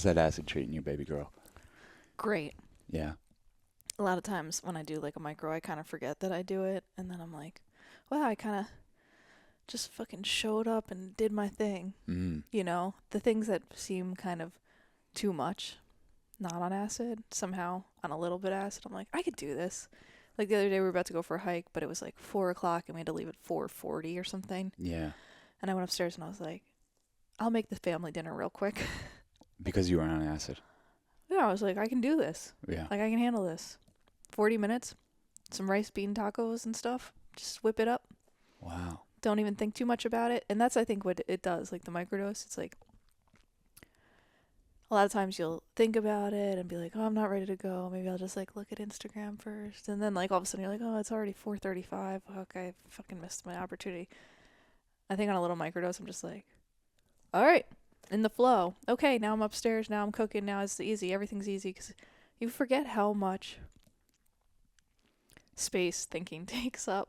that acid treating you, baby girl? Great. Yeah. A lot of times when I do like a micro, I kind of forget that I do it, and then I'm like, wow, I kind of just fucking showed up and did my thing. You know, the things that seem kind of too much, not on acid, somehow on a little bit of acid, I'm like, I could do this. Like the other day we were about to go for a hike, but it was like 4 o'clock and we had to leave at 4:40 or something. Yeah. And I went upstairs and I was like, I'll make the family dinner real quick. Because you were on acid. Yeah, I was like, I can do this. Yeah. Like I can handle this. 40 minutes, some rice bean tacos and stuff. Just whip it up. Wow. Don't even think too much about it. And that's, I think, what it does. Like the microdose, it's like a lot of times you'll think about it and be like, oh, I'm not ready to go. Maybe I'll just like look at Instagram first. And then like all of a sudden you're like, oh, it's already 4:35. Fuck, I fucking missed my opportunity. I think on a little microdose, I'm just like, all right, in the flow. Okay, now I'm upstairs. Now I'm cooking. Now it's easy. Everything's easy because you forget how much space thinking takes up.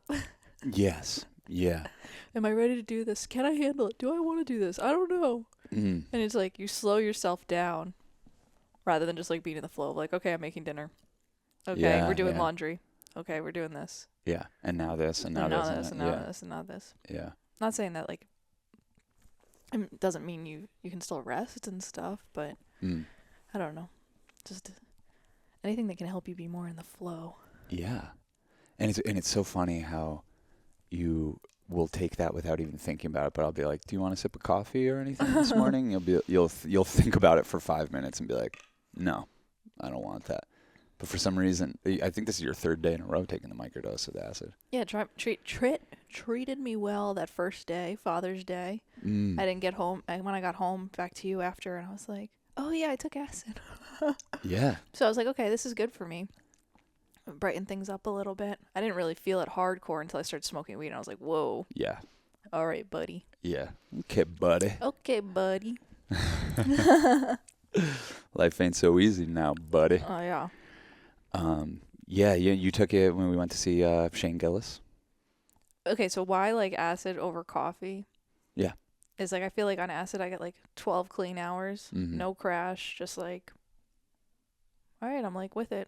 Yes. Yeah. Am I ready to do this? Can I handle it? Do I want to do this? I don't know. And it's like you slow yourself down rather than just like being in the flow of like, okay, I'm making dinner. Okay, Yeah, we're doing yeah. laundry. Okay, we're doing this. Yeah. And now this, and now And now this, this, and now this, and now this. Yeah. Not saying that like it doesn't mean you can still rest and stuff, but I don't know. Just anything that can help you be more in the flow. Yeah. And it's so funny how you will take that without even thinking about it. But I'll be like, "Do you want a sip of coffee or anything this morning?" You'll think about it for 5 minutes and be like, "No, I don't want that." But for some reason, I think this is your third day in a row taking the microdose of acid. Yeah, treated me well that first day, Father's Day. I didn't get home. When I got home back to you after, and I was like, oh yeah, I took acid. Yeah. So I was like, okay, this is good for me. Brighten things up a little bit. I didn't really feel it hardcore until I started smoking weed, and I was like, whoa. Yeah. All right, buddy. Yeah. Okay, buddy. Okay, buddy. Life ain't so easy now, buddy. Oh, yeah. Yeah, you took it when we went to see Shane Gillis. Okay, so why like acid over coffee? Yeah. Is like I feel like on acid I get like 12 clean hours, no crash, just like, all right, I'm like with it.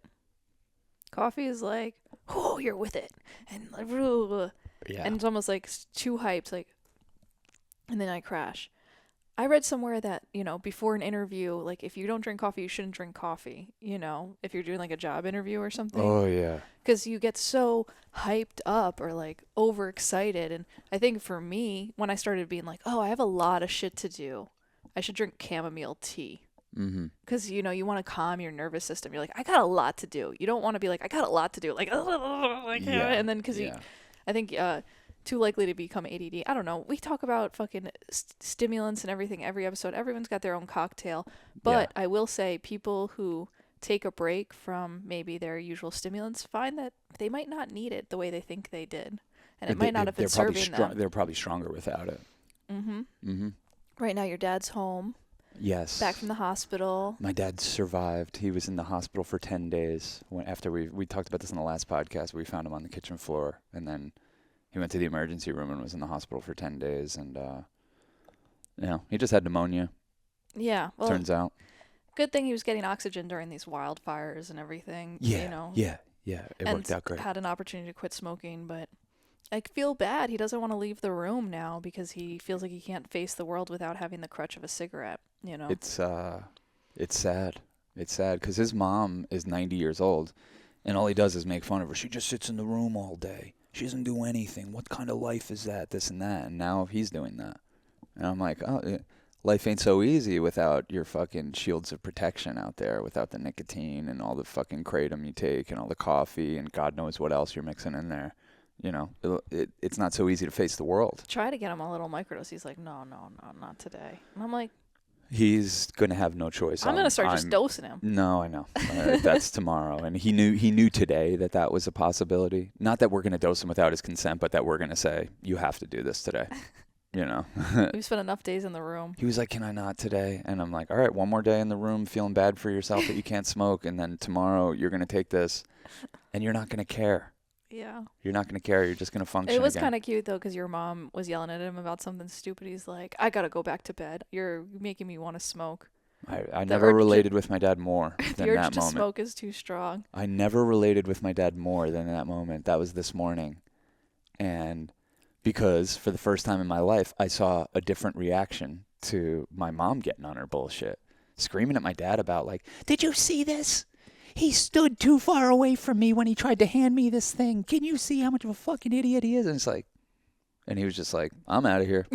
Coffee is like, oh, you're with it, and like, Yeah. and it's almost like too hyped, like, and then I crash. I read somewhere that, you know, before an interview, like if you don't drink coffee, you shouldn't drink coffee, you know, if you're doing like a job interview or something. Oh, yeah. Because you get so hyped up or like overexcited. And I think for me, when I started being like, oh, I have a lot of shit to do, I should drink chamomile tea. Because, you know, you want to calm your nervous system. You're like, I got a lot to do. You don't want to be like, I got a lot to do. Like, Yeah. and then because I think too likely to become ADD. I don't know. We talk about fucking stimulants and everything every episode. Everyone's got their own cocktail. But I will say people who take a break from maybe their usual stimulants find that they might not need it the way they think they did. And it might not have been serving them. They're probably stronger without it. Right now your dad's home. Yes. Back from the hospital. My dad survived. He was in the hospital for 10 days. After we talked about this in the last podcast, we found him on the kitchen floor. And then he went to the emergency room and was in the hospital for 10 days. And, he just had pneumonia. Yeah. Well, turns out. Good thing he was getting oxygen during these wildfires and everything. Yeah. You know. Yeah. It worked out great. Had an opportunity to quit smoking, but I feel bad. He doesn't want to leave the room now because he feels like he can't face the world without having the crutch of a cigarette, you know. It's sad. It's sad because his mom is 90 years old, and all he does is make fun of her. She just sits in the room all day. She doesn't do anything. What kind of life is that? This and that. And now he's doing that. And I'm like, oh, life ain't so easy without your fucking shields of protection out there, without the nicotine and all the fucking kratom you take and all the coffee and God knows what else you're mixing in there. You know, it's not so easy to face the world. Try to get him a little microdose. He's like, no, not today. And I'm like, he's going to have no choice. I'm going to start just dosing him. No, I know. That's tomorrow. And he knew today that was a possibility. Not that we're going to dose him without his consent, but that we're going to say, you have to do this today. You know. We've spent enough days in the room. He was like, can I not today? And I'm like, all right, one more day in the room feeling bad for yourself that you can't smoke. And then tomorrow you're going to take this and you're not going to care. Yeah. You're not going to care. You're just going to function. It was kind of cute, though, because your mom was yelling at him about something stupid. He's like, I got to go back to bed. You're making me want to smoke. I never related with my dad more than the urge that to moment. smoke is too strong. I never related with my dad more than that moment. That was this morning. And because for the first time in my life, I saw a different reaction to my mom getting on her bullshit, screaming at my dad about like, did you see this? He stood too far away from me when he tried to hand me this thing. Can you see how much of a fucking idiot he is? And it's like, and he was just like, I'm out of here.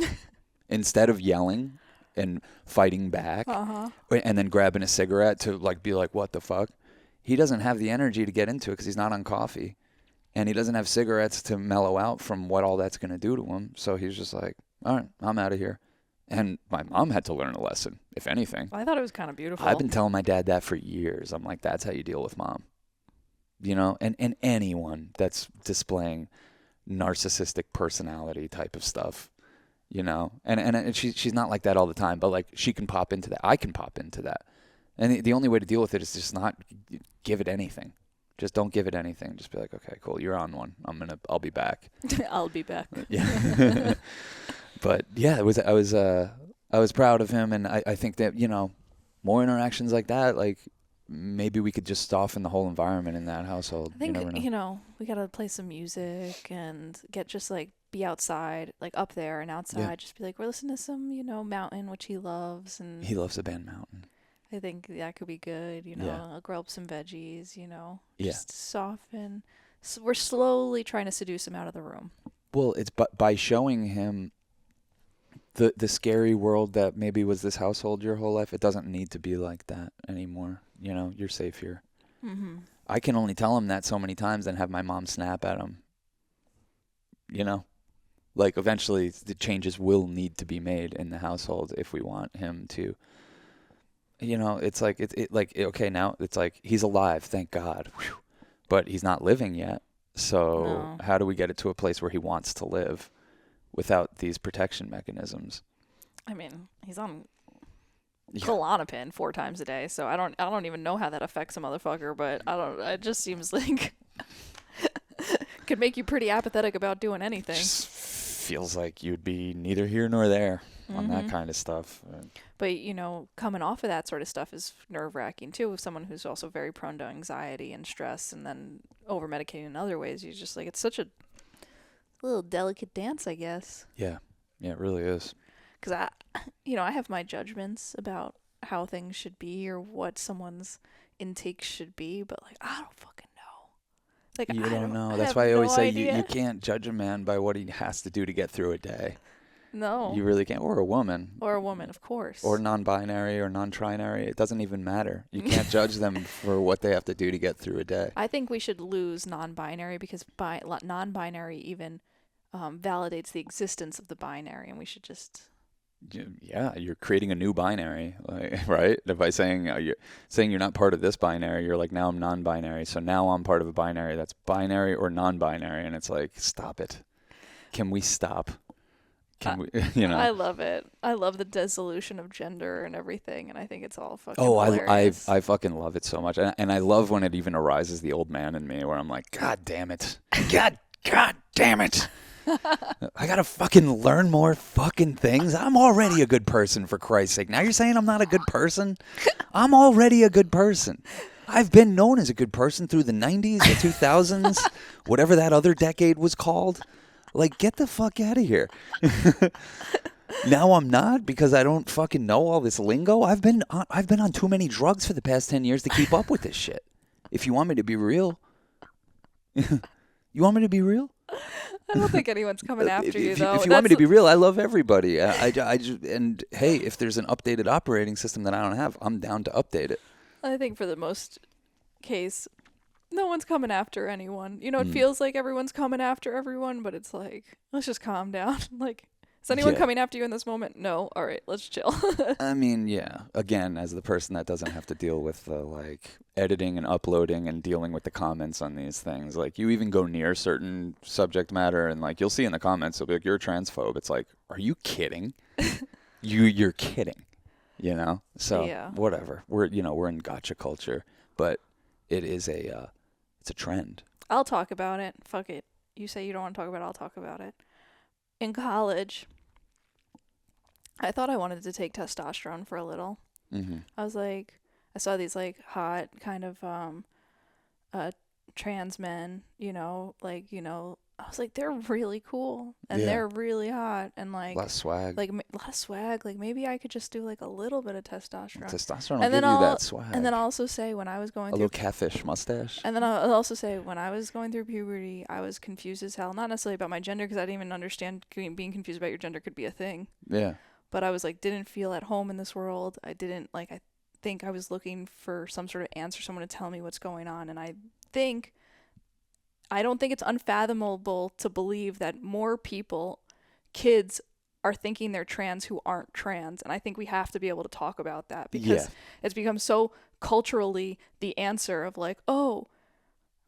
Instead of yelling and fighting back and then grabbing a cigarette to like be like, what the fuck? He doesn't have the energy to get into it because he's not on coffee. And he doesn't have cigarettes to mellow out from what all that's going to do to him. So he's just like, all right, I'm out of here. And my mom had to learn a lesson, if anything. I thought it was kind of beautiful. I've been telling my dad that for years. I'm like, that's how you deal with mom. You know, and anyone that's displaying narcissistic personality type of stuff, you know. And she's not like that all the time, but like she can pop into that. I can pop into that. And the only way to deal with it is just not give it anything. Just don't give it anything. Just be like, okay, cool, you're on one. I'll be back. I'll be back. Yeah. But yeah, I was proud of him, and I think that, you know, more interactions like that, like maybe we could just soften the whole environment in that household. I think, you know, we gotta play some music and get just like be outside, like up there and outside. Yeah. Just be like, we're listening to some, you know, Mountain, which he loves, and He loves the band Mountain. I think that could be good. You know, Yeah. I'll grill up some veggies. You know, Yeah. just soften. So we're slowly trying to seduce him out of the room. Well, it's by showing him the scary world that maybe was this household your whole life. It doesn't need to be like that anymore. You know, you're safe here. Mm-hmm. I can only tell him that so many times and have my mom snap at him. You know, like eventually the changes will need to be made in the household if we want him to. You know, it's like okay, now it's like he's alive, thank God, whew, but he's not living yet. So No. how do we get it to a place where he wants to live without these protection mechanisms? I mean, he's on Yeah. Klonopin 4 times a day, so I don't even know how that affects a motherfucker, but it just seems like could make you pretty apathetic about doing anything. Just feels like you'd be neither here nor there on that kind of stuff. But, you know, coming off of that sort of stuff is nerve-wracking, too, with someone who's also very prone to anxiety and stress and then over-medicating in other ways. You just, like, it's such a little delicate dance, I guess. Yeah, it really is. Because I have my judgments about how things should be or what someone's intake should be, but, like, I don't fucking know. Like, You don't know. I That's have why I always no say idea. you can't judge a man by what he has to do to get through a day. No. You really can't. Or a woman. Or a woman, of course. Or non-binary or non-trinary. It doesn't even matter. You can't judge them for what they have to do to get through a day. I think we should lose non-binary because non-binary even validates the existence of the binary, and we should just... Yeah, you're creating a new binary, like, right? By saying you're not part of this binary, you're like, now I'm non-binary, so now I'm part of a binary that's binary or non-binary, and it's like, stop it. Can we stop? Can we? You know. I love it. I love the dissolution of gender and everything, and I think it's all fucking Oh, hilarious. I fucking love it so much, and I love when it even arises the old man in me, where I'm like, God damn it, God damn it. I gotta fucking learn more fucking things. I'm already a good person, for Christ's sake. Now you're saying I'm not a good person? I'm already a good person. I've been known as a good person through the 90s, the 2000s, whatever that other decade was called. Like, get the fuck out of here. Now I'm not because I don't fucking know all this lingo. I've been on too many drugs for the past 10 years to keep up with this shit. If you want me to be real. You want me to be real? I don't think anyone's coming after you, though. If you want me to be real, I love everybody. I just, and hey, if there's an updated operating system that I don't have, I'm down to update it. I think for the most case, no one's coming after anyone. You know, it feels like everyone's coming after everyone, but it's like, let's just calm down. Like, is anyone coming after you in this moment? No. All right, let's chill. I mean, yeah. Again, as the person that doesn't have to deal with the like editing and uploading and dealing with the comments on these things, like you even go near certain subject matter and like you'll see in the comments, it'll be like, you're a transphobe. It's like, are you kidding? You're kidding. You know? So whatever. We're in gotcha culture, but it is it's a trend. I'll talk about it. Fuck it. You say you don't want to talk about it, I'll talk about it. In college, I thought I wanted to take testosterone for a little. I was like, I saw these like hot kind of trans men, I was like, they're really cool and they're really hot and like less swag. Like less swag. Like maybe I could just do like a little bit of testosterone. Testosterone will give you that swag. And then I'll also say when I was going through a little catfish mustache. And then I'll also say when I was going through puberty, I was confused as hell. Not necessarily about my gender because I didn't even understand being confused about your gender could be a thing. Yeah. But I was like, didn't feel at home in this world. I didn't like. I think I was looking for some sort of answer, someone to tell me what's going on, and I don't think it's unfathomable to believe that more people, kids, are thinking they're trans who aren't trans. And I think we have to be able to talk about that because it's become so culturally the answer of like, oh,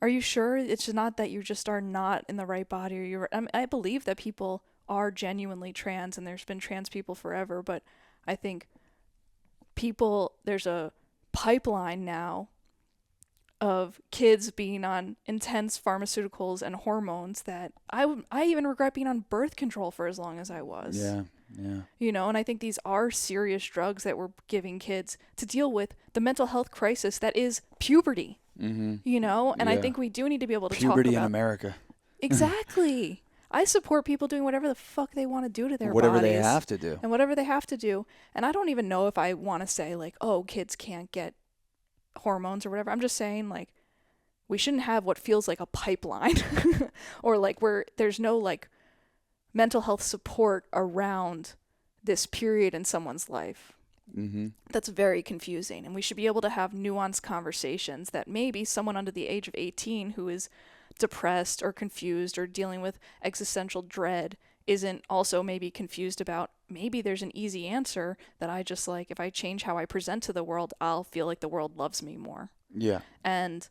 are you sure it's not that you just are not in the right body? Or I believe that people are genuinely trans and there's been trans people forever. But I think there's a pipeline now of kids being on intense pharmaceuticals and hormones that I even regret being on birth control for as long as I was. Yeah. And I think these are serious drugs that we're giving kids to deal with the mental health crisis that is puberty. And I think we do need to be able to talk about puberty in America. Exactly. I support people doing whatever the fuck they want to do to their bodies. Whatever they have to do. And whatever they have to do. And I don't even know if I want to say like, oh, kids can't get hormones or whatever. I'm just saying like we shouldn't have what feels like a pipeline or like where there's no like mental health support around this period in someone's life. That's very confusing, and we should be able to have nuanced conversations that maybe someone under the age of 18 who is depressed or confused or dealing with existential dread isn't also maybe confused about. Maybe there's an easy answer that I just like, if I change how I present to the world, I'll feel like the world loves me more. Yeah. And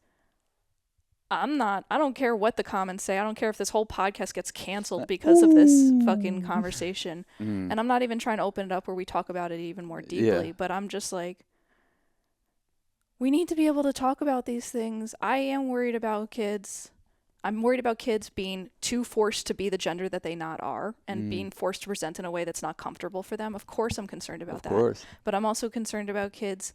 I don't care what the comments say. I don't care if this whole podcast gets canceled because of this fucking conversation. And I'm not even trying to open it up where we talk about it even more deeply, but I'm just like, we need to be able to talk about these things. I am worried about kids. I'm worried about kids being too forced to be the gender that they not are and being forced to present in a way that's not comfortable for them. Of course I'm concerned about that. Of course. But I'm also concerned about kids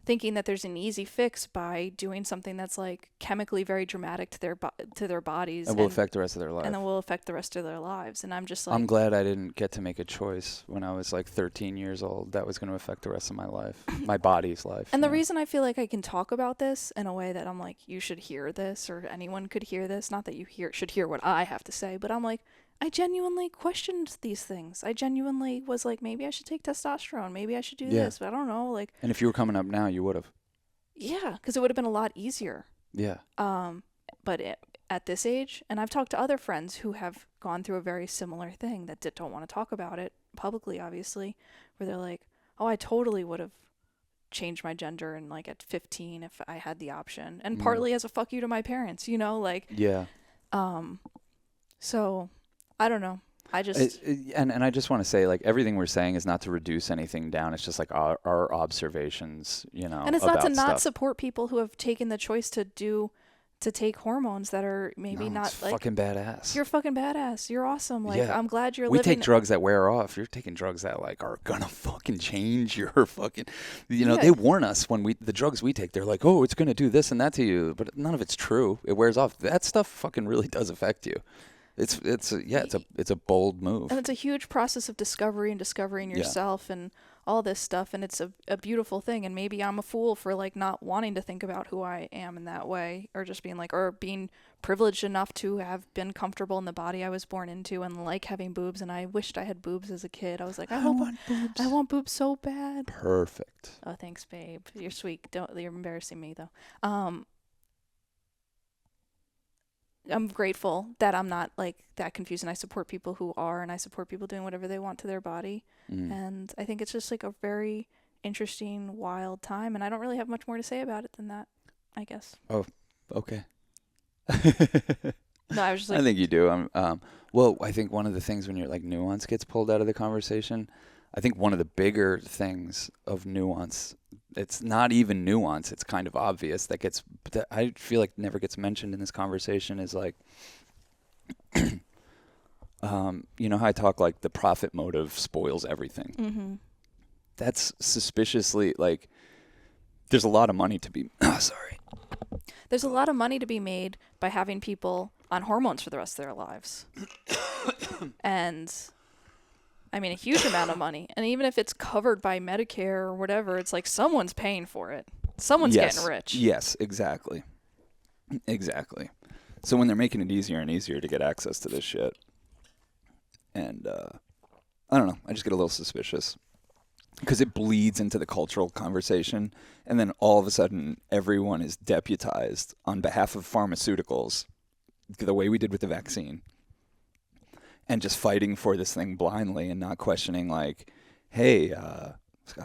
thinking that there's an easy fix by doing something that's like chemically very dramatic to their bodies and will affect the rest of their life. And then will affect the rest of their lives. And I'm just like, I'm glad I didn't get to make a choice when I was like 13 years old that was going to affect the rest of my life, my body's life. And the reason I feel like I can talk about this in a way that I'm like, you should hear this or anyone could hear this, not that you should hear what I have to say, but I'm like, I genuinely questioned these things. I genuinely was like, maybe I should take testosterone. Maybe I should do this. But I don't know. Like, and if you were coming up now, you would have. Yeah, because it would have been a lot easier. Yeah. But at this age, and I've talked to other friends who have gone through a very similar thing that don't want to talk about it publicly, obviously, where they're like, oh, I totally would have changed my gender and like at 15 if I had the option. And partly as a fuck you to my parents, like. Yeah. So I don't know. I just and I just want to say, like, everything we're saying is not to reduce anything down. It's just like our observations, And it's not to not support people who have taken the choice to take hormones that are maybe not it's like fucking badass. You're fucking badass. You're awesome. Like I'm glad you're we living. We take drugs that wear off. You're taking drugs that like are gonna fucking change your fucking. They warn us when the drugs we take. They're like, oh, it's gonna do this and that to you, but none of it's true. It wears off. That stuff fucking really does affect you. It's a bold move. And it's a huge process of discovery and discovering yourself and all this stuff. And it's a beautiful thing. And maybe I'm a fool for like not wanting to think about who I am in that way, or just being like, or being privileged enough to have been comfortable in the body I was born into and like having boobs. And I wished I had boobs as a kid. I was like, I want boobs. I want boobs so bad. Perfect. Oh, thanks, babe. You're sweet. You're embarrassing me though. I'm grateful that I'm not like that confused, and I support people who are, and I support people doing whatever they want to their body. And I think it's just like a very interesting, wild time, and I don't really have much more to say about it than that, I guess. Oh, okay. No, I was just like, I think you do. Well, I think one of the things when you're like nuance gets pulled out of the conversation, I think one of the bigger things of nuance, it's not even nuance, it's kind of obvious that I feel like never gets mentioned in this conversation is like, how I talk like the profit motive spoils everything. that's suspiciously, like, there's a lot of money to be, sorry. There's a lot of money to be made by having people on hormones for the rest of their lives. And I mean, a huge amount of money. And even if it's covered by Medicare or whatever, it's like someone's paying for it. Someone's getting rich. Yes, exactly. Exactly. So when they're making it easier and easier to get access to this shit, and I don't know, I just get a little suspicious because it bleeds into the cultural conversation, and then all of a sudden everyone is deputized on behalf of pharmaceuticals, the way we did with the vaccine, and just fighting for this thing blindly and not questioning, like, hey, God,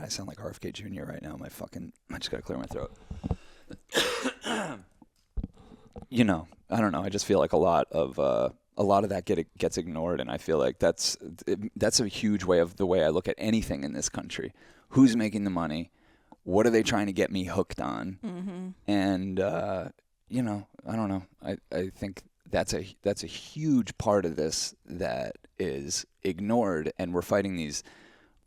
I sound like RFK Jr. right now. I just gotta clear my throat. You know, I don't know. I just feel like a lot of that gets ignored, and I feel like that's a huge way of the way I look at anything in this country. Who's making the money? What are they trying to get me hooked on? Mm-hmm. And you know, I don't know. I think that's a huge part of this that is ignored, and we're fighting these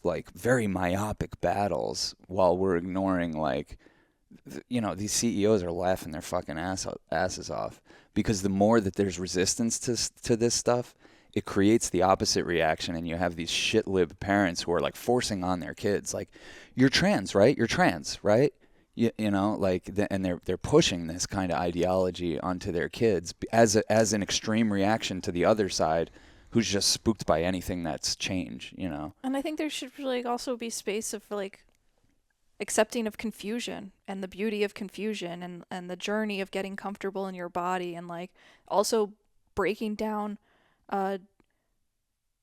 like very myopic battles while we're ignoring, like, you know, these CEOs are laughing their fucking asses off, because the more that there's resistance to this stuff, it creates the opposite reaction, and you have these shit-lib parents who are like forcing on their kids, like, you're trans, right? You're trans, right? You know, like, and they're pushing this kind of ideology onto their kids as an extreme reaction to the other side, who's just spooked by anything that's change, you know. And I think there should like also be space of like accepting of confusion and the beauty of confusion and the journey of getting comfortable in your body, and like also breaking down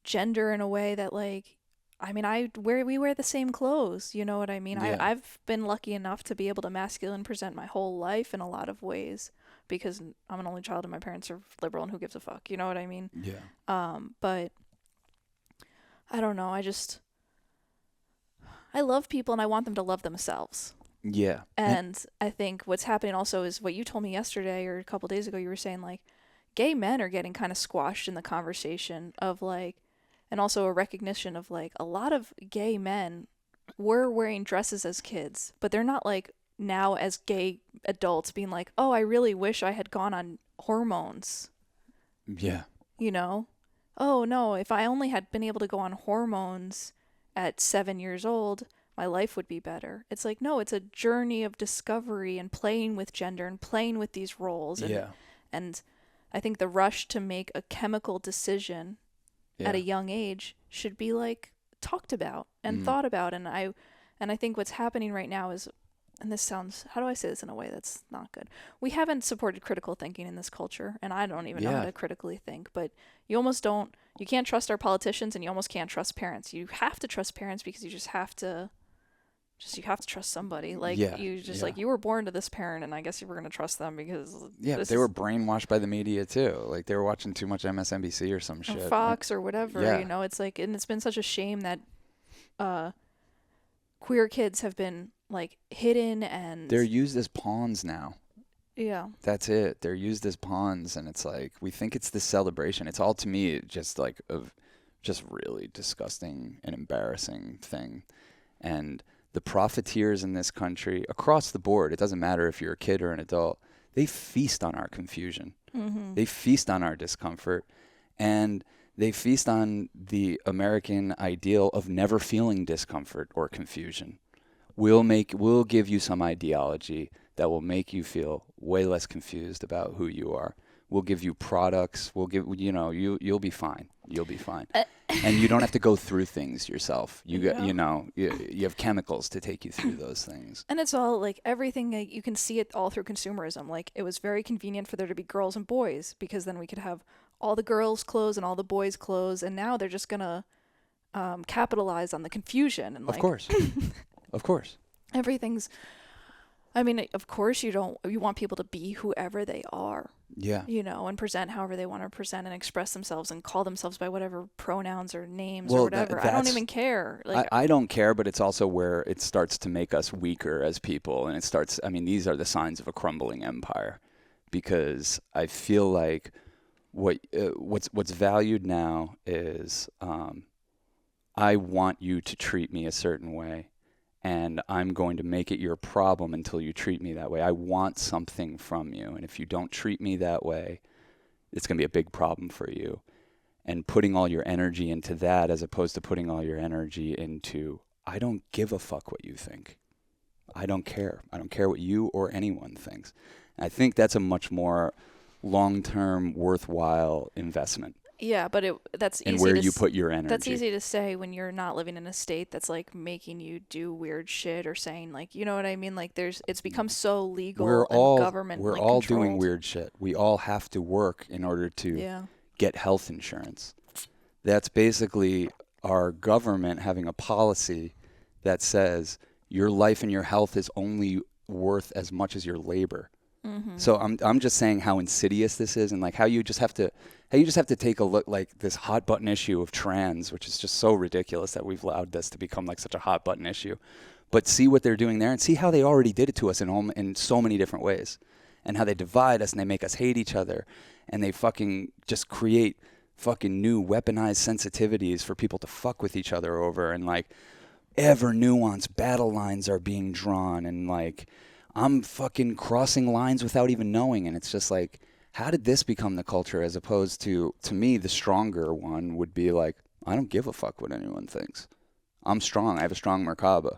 gender in a way that, like, I mean, we wear the same clothes, you know what I mean? Yeah. I've been lucky enough to be able to masculine present my whole life in a lot of ways because I'm an only child and my parents are liberal, and who gives a fuck, you know what I mean? Yeah. But I don't know, I love people and I want them to love themselves. Yeah. And I think what's happening also is what you told me yesterday or a couple days ago. You were saying, like, gay men are getting kind of squashed in the conversation of, like, and also a recognition of, like, a lot of gay men were wearing dresses as kids, but they're not, like, now as gay adults being like, oh, I really wish I had gone on hormones. Yeah. You know? Oh, no, if I only had been able to go on hormones at 7 years old, my life would be better. It's like, no, it's a journey of discovery and playing with gender and playing with these roles. And, and I think the rush to make a chemical decision at a young age should be, like, talked about and thought about. And I think what's happening right now is, and this sounds, how do I say this in a way that's not good? We haven't supported critical thinking in this culture, and I don't even know how to critically think, but you can't trust our politicians, and you almost can't trust parents. You have to trust parents because you have to trust somebody. Like, like, you were born to this parent, and I guess you were going to trust them because they were brainwashed by the media too. Like, they were watching too much MSNBC or some shit. Fox or whatever, you know, it's like, and it's been such a shame that queer kids have been, like, hidden, and they're used as pawns now. Yeah. That's it. They're used as pawns, and it's like, we think it's this celebration. It's all, to me, just like just really disgusting and embarrassing thing. And the profiteers in this country, across the board, it doesn't matter if you're a kid or an adult, they feast on our confusion. Mm-hmm. They feast on our discomfort, and they feast on the American ideal of never feeling discomfort or confusion. We'll give you some ideology that will make you feel way less confused about who you are. We'll give you products. We'll give, you know, you'll be fine. You'll be fine. And you don't have to go through things yourself. You have chemicals to take you through those things. And it's all, like, everything, like, you can see it all through consumerism. Like, it was very convenient for there to be girls and boys, because then we could have all the girls' clothes and all the boys' clothes, and now they're just gonna capitalize on the confusion. And, like, of course. Of course. Everything's, I mean, of course you want people to be whoever they are. Yeah. You know, and present however they want to present and express themselves and call themselves by whatever pronouns or names or whatever. I don't even care. Like, I don't care, but it's also where it starts to make us weaker as people. And these are the signs of a crumbling empire, because I feel like what's valued now is, I want you to treat me a certain way, and I'm going to make it your problem until you treat me that way. I want something from you, and if you don't treat me that way, it's going to be a big problem for you. And putting all your energy into that as opposed to putting all your energy into, I don't give a fuck what you think. I don't care. I don't care what you or anyone thinks. And I think that's a much more long-term, worthwhile investment. Yeah, but that's and easy where to you put your energy. That's easy to say when you're not living in a state that's like making you do weird shit or saying like, you know what I mean? Like it's become so legal and government we're like all controlled. doing weird shit. We all have to work in order to get health insurance. That's basically our government having a policy that says your life and your health is only worth as much as your labor. Mm-hmm. So I'm just saying how insidious this is, and like how you just have to take a look, like this hot button issue of trans, which is just so ridiculous that we've allowed this to become like such a hot button issue. But see what they're doing there, and see how they already did it to us in so many different ways, and how they divide us and they make us hate each other, and they fucking just create fucking new weaponized sensitivities for people to fuck with each other over, and like ever nuanced battle lines are being drawn, and like I'm fucking crossing lines without even knowing. And it's just like, how did this become the culture, as opposed to me, the stronger one would be like, I don't give a fuck what anyone thinks. I'm strong. I have a strong Merkaba.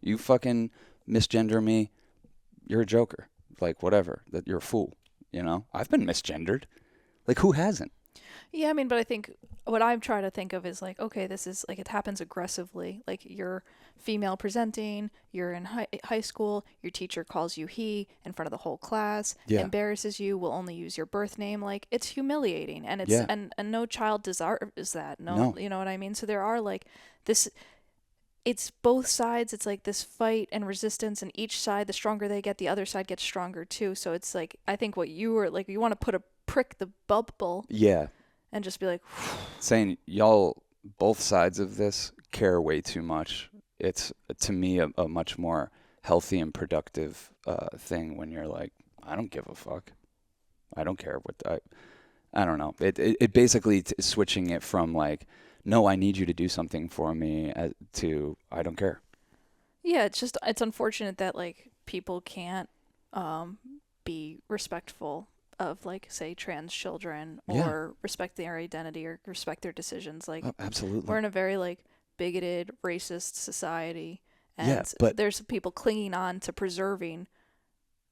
You fucking misgender me, you're a joker. Like, whatever. That you're a fool. You know? I've been misgendered. Like, who hasn't? Yeah, I mean, but I think what I'm trying to think of is like, okay, this is like, it happens aggressively. Like you're female presenting, you're in high school, your teacher calls you he in front of the whole class, embarrasses you, will only use your birth name. Like it's humiliating, and it's and no child deserves that. No, you know what I mean? So there are like this, it's both sides. It's like this fight and resistance, and each side, the stronger they get, the other side gets stronger too. So it's like, I think what you were like, you want to prick the bubble. Yeah. And just be like, saying y'all, both sides of this care way too much. It's, to me, a much more healthy and productive thing when you're like, I don't give a fuck. I don't care what I don't know. It basically switching it from like, no, I need you to do something for me, to I don't care. Yeah, it's unfortunate that like people can't be respectful of like, say, trans children, or respect their identity or respect their decisions. Like, absolutely, we're in a very like bigoted, racist society, and but there's people clinging on to preserving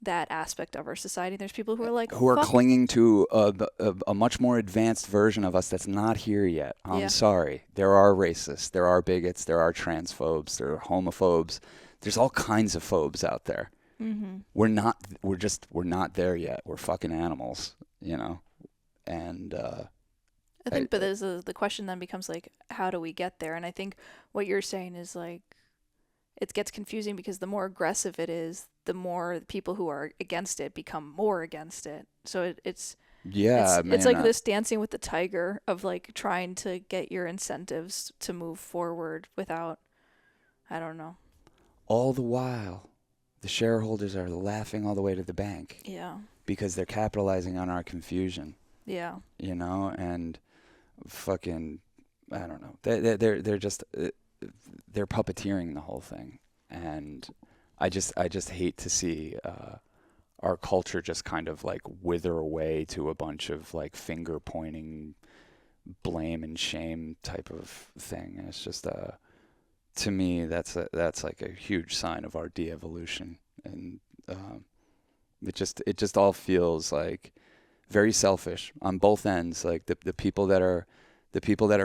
that aspect of our society. There's people who are like, who are clinging to a much more advanced version of us that's not here yet. I'm sorry. There are racists, there are bigots, there are transphobes, there are homophobes. There's all kinds of phobes out there. Mm-hmm. We're not there yet. We're fucking animals, you know? And I think, but the question then becomes like, how do we get there? And I think what you're saying is like, it gets confusing because the more aggressive it is, the more people who are against it become more against it. So it's like this dancing with the tiger of like trying to get your incentives to move forward without, I don't know. All the while, the shareholders are laughing all the way to the bank. Yeah. Because they're capitalizing on our confusion. Yeah. You know, and fucking, I don't know. They're just, they're puppeteering the whole thing. And I just hate to see our culture just kind of like wither away to a bunch of like finger pointing, blame and shame type of thing. And it's just to me, that's like a huge sign of our de-evolution, and it just all feels like very selfish on both ends. Like the people that are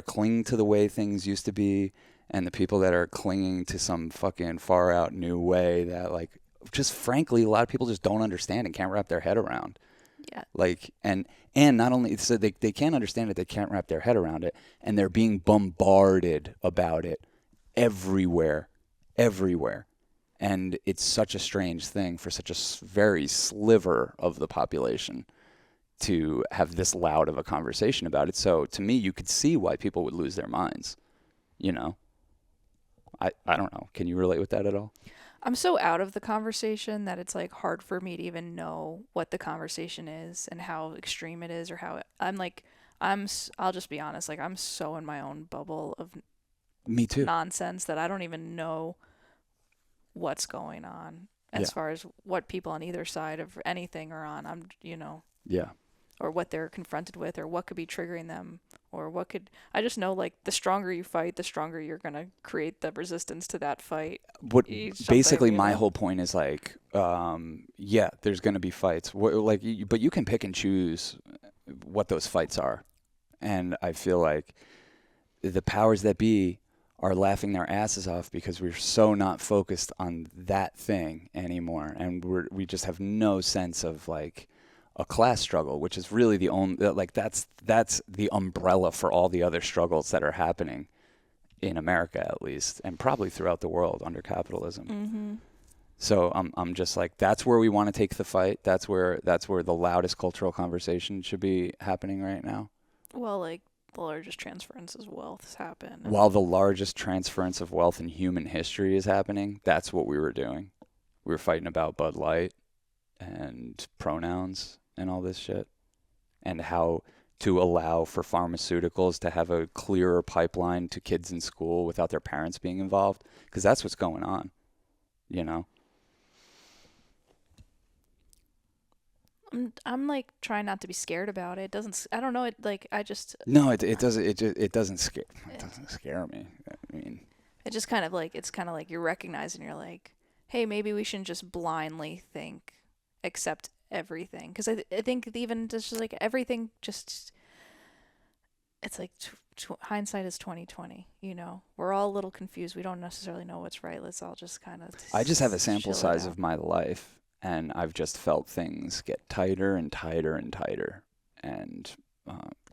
clinging to the way things used to be, and the people that are clinging to some fucking far out new way that like just frankly a lot of people just don't understand and can't wrap their head around. Yeah. Like and not only so they can't understand it, they can't wrap their head around it, and they're being bombarded about it everywhere. And it's such a strange thing for such a very sliver of the population to have this loud of a conversation about it. So to me, you could see why people would lose their minds, you know? I don't know. Can you relate with that at all? I'm so out of the conversation that it's like hard for me to even know what the conversation is and how extreme it is, or how I'll just be honest. Like I'm so in my own bubble of me too nonsense that I don't even know what's going on as far as what people on either side of anything are on. Yeah. Or what they're confronted with, or what could be triggering them, or I just know, like, the stronger you fight, the stronger you're going to create the resistance to that fight. Basically my whole point is, like, there's going to be fights. But you can pick and choose what those fights are. And I feel like the powers that be are laughing their asses off because we're so not focused on that thing anymore. And we just have no sense of, like, a class struggle, which is really the only, like, that's the umbrella for all the other struggles that are happening in America, at least, and probably throughout the world under capitalism. Mm-hmm. So I'm just like, that's where we want to take the fight. That's where the loudest cultural conversation should be happening right now. Well, like, the largest transference of wealth happen. While the largest transference of wealth in human history is happening, that's what we were doing. We were fighting about Bud Light and pronouns and all this shit, and how to allow for pharmaceuticals to have a clearer pipeline to kids in school without their parents being involved, because that's what's going on, you know? I'm like trying not to be scared about it. It doesn't, I don't know, it, like, I just... No, it doesn't scare me. I mean... It just kind of like, it's kind of like you're recognizing, you're like, hey, maybe we shouldn't just blindly accept everything. Because I think even just like everything just, it's like hindsight is 20/20, you know? We're all a little confused. We don't necessarily know what's right. Let's all just kind of... I just have a sample size of my life, and I've just felt things get tighter and tighter and tighter. And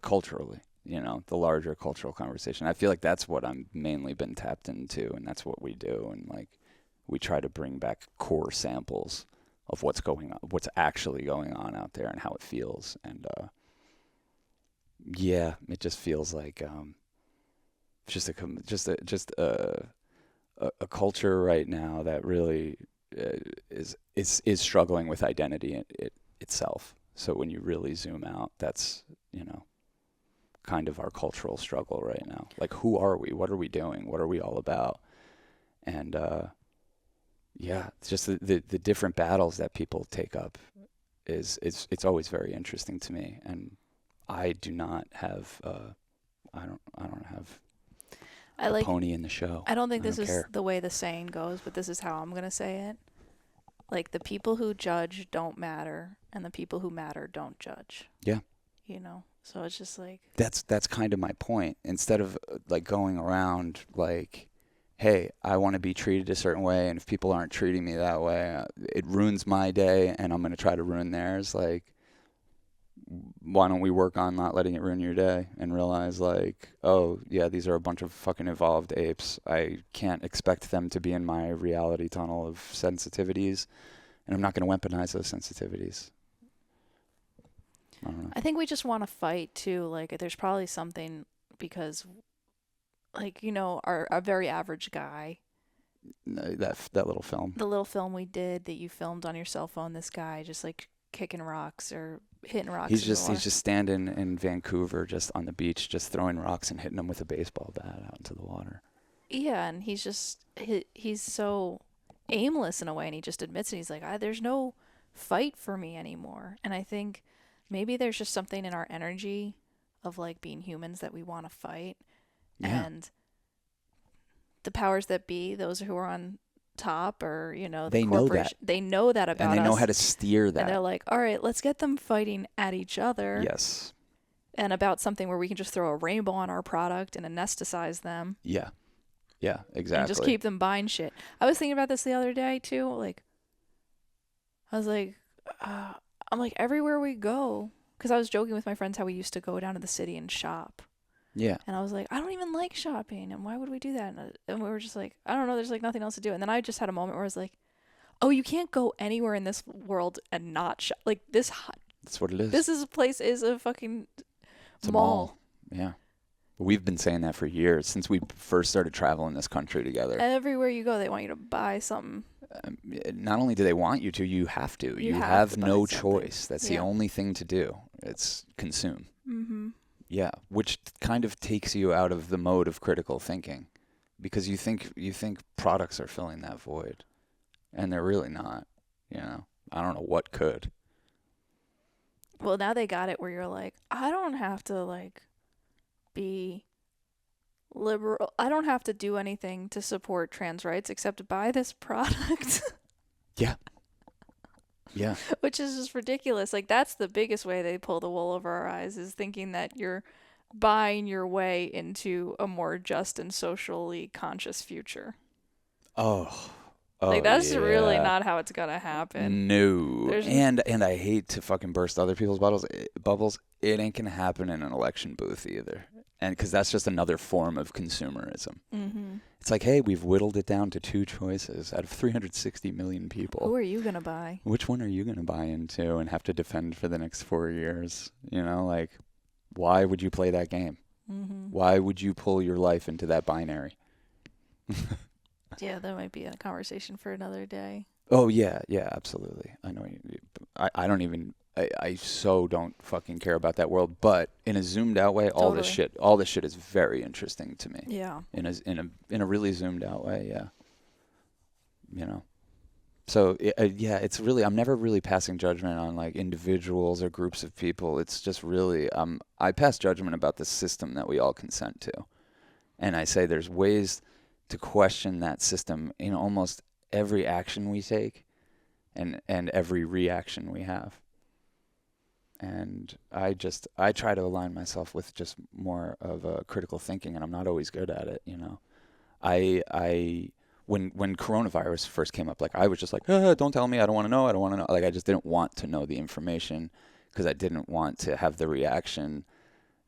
culturally, you know, the larger cultural conversation. I feel like that's what I'm mainly been tapped into, and that's what we do. And, like, we try to bring back core samples of what's going on, what's actually going on out there, and how it feels. And it just feels like just a culture right now that really is struggling with identity itself. So when you really zoom out, that's, you know, kind of our cultural struggle right now. Like, who are we? What are we doing? What are we all about? And it's just the different battles that people take up it's always very interesting to me. And I do not have I don't have a pony in the show. I don't think this is the way the saying goes, but this is how I'm gonna say it. Like, the people who judge don't matter, and the people who matter don't judge. Yeah. You know, so it's just like... That's kind of my point. Instead of, like, going around like, hey, I want to be treated a certain way, and if people aren't treating me that way, it ruins my day, and I'm going to try to ruin theirs. Like, why don't we work on not letting it ruin your day and realize, like, oh, yeah, these are a bunch of fucking evolved apes. I can't expect them to be in my reality tunnel of sensitivities, and I'm not going to weaponize those sensitivities. I don't know. I think we just want to fight, too. Like, there's probably something because, like, you know, our very average guy. That little film. The little film we did that you filmed on your cell phone, this guy just, like, kicking rocks or hitting rocks. He's just standing in Vancouver, just on the beach, just throwing rocks and hitting them with a baseball bat out into the water. Yeah, and he's so aimless in a way, and he just admits it. He's like, there's no fight for me anymore. And I think maybe there's just something in our energy of, like, being humans that we want to fight. Yeah. And the powers that be, those who are on top, or, you know, they know that. They know that about us. And they know how to steer that. And they're like, all right, let's get them fighting at each other. Yes. And about something where we can just throw a rainbow on our product and anesthetize them. Yeah. Yeah, exactly. And just keep them buying shit. I was thinking about this the other day, too. Like, I was like, I'm like, everywhere we go, because I was joking with my friends how we used to go down to the city and shop. Yeah. And I was like, I don't even like shopping, and why would we do that? And we were just like, I don't know, there's, like, nothing else to do. And then I just had a moment where I was like, oh, you can't go anywhere in this world and not shop. Like, that's what it is. This place is a fucking it's mall. A mall. Yeah. We've been saying that for years, since we first started traveling this country together. Everywhere you go, they want you to buy something. Not only do they want you to, you have to. You have no choice. That's the only thing to do. It's consume. Mm-hmm. Yeah, which kind of takes you out of the mode of critical thinking, because you think products are filling that void. and they're really not. You know, I don't know what could. Well, now they got it where you're like, I don't have to like be liberal. I don't have to do anything to support trans rights except buy this product. Yeah. Yeah. Which is just ridiculous. Like, that's the biggest way they pull the wool over our eyes, is thinking that you're buying your way into a more just and socially conscious future. Oh. Like, that's yeah. really not how it's gonna happen. No. And I hate to fucking burst other people's bubbles. It ain't gonna happen in an election booth either. And because that's just another form of consumerism. Mm-hmm. It's like, hey, we've whittled it down to 2 choices out of 360 million people. Who are you gonna buy? Which one are you gonna buy into and have to defend for the next 4 years? You know, like, why would you play that game? Mm-hmm. Why would you pull your life into that binary? Yeah, that might be a conversation for another day. Oh yeah, absolutely. I know. I don't even. I so don't fucking care about that world. But in a zoomed out way, all this shit is very interesting to me. Yeah. In a really zoomed out way, yeah. You know. So yeah, it's really, I'm never really passing judgment on like individuals or groups of people. It's just really I pass judgment about the system that we all consent to, and I say there's ways to question that system in almost every action we take and every reaction we have. And I try to align myself with just more of a critical thinking, and I'm not always good at it, you know. When coronavirus first came up, like I was just like, don't tell me, I don't want to know. Like I just didn't want to know the information because I didn't want to have the reaction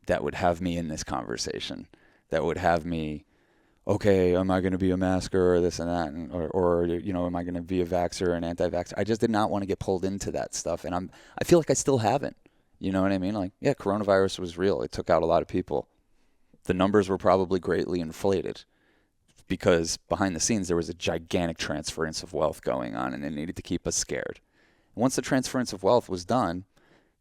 that would have me in this conversation, that would have me, okay, am I going to be a masker or this and that, and, or you know, am I going to be a vaxxer or an anti-vaxxer? I just did not want to get pulled into that stuff, and I feel like I still haven't. You know what I mean? Like, yeah, coronavirus was real. It took out a lot of people. The numbers were probably greatly inflated because behind the scenes there was a gigantic transference of wealth going on, and they needed to keep us scared. And once the transference of wealth was done,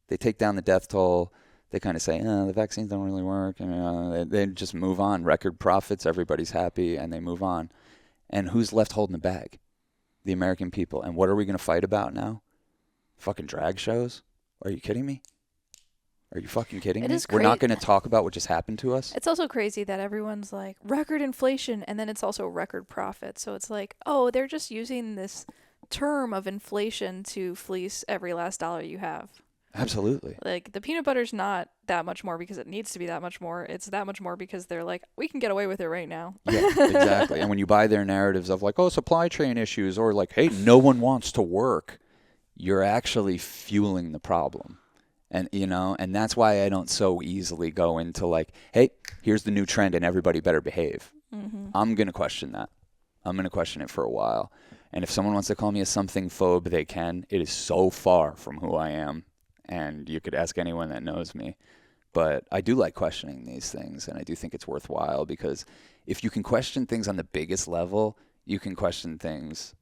they take down the death toll. They kind of say, the vaccines don't really work. And they just move on. Record profits, everybody's happy, and they move on. And who's left holding the bag? The American people. And what are we going to fight about now? Fucking drag shows? Are you kidding me? Are you fucking kidding me? We're not going to talk about what just happened to us? It's also crazy that everyone's like, record inflation, and then it's also record profit. So it's like, oh, they're just using this term of inflation to fleece every last dollar you have. Absolutely. Like, the peanut butter's not that much more because it needs to be that much more. It's that much more because they're like, we can get away with it right now. Yeah, exactly. And when you buy their narratives of like, oh, supply chain issues, or like, hey, no one wants to work, you're actually fueling the problem. And, you know, and that's why I don't so easily go into like, hey, here's the new trend and everybody better behave. Mm-hmm. I'm going to question that. I'm going to question it for a while. And if someone wants to call me a something phobe, they can. It is so far from who I am. And you could ask anyone that knows me. But I do like questioning these things, and I do think it's worthwhile because if you can question things on the biggest level, you can question things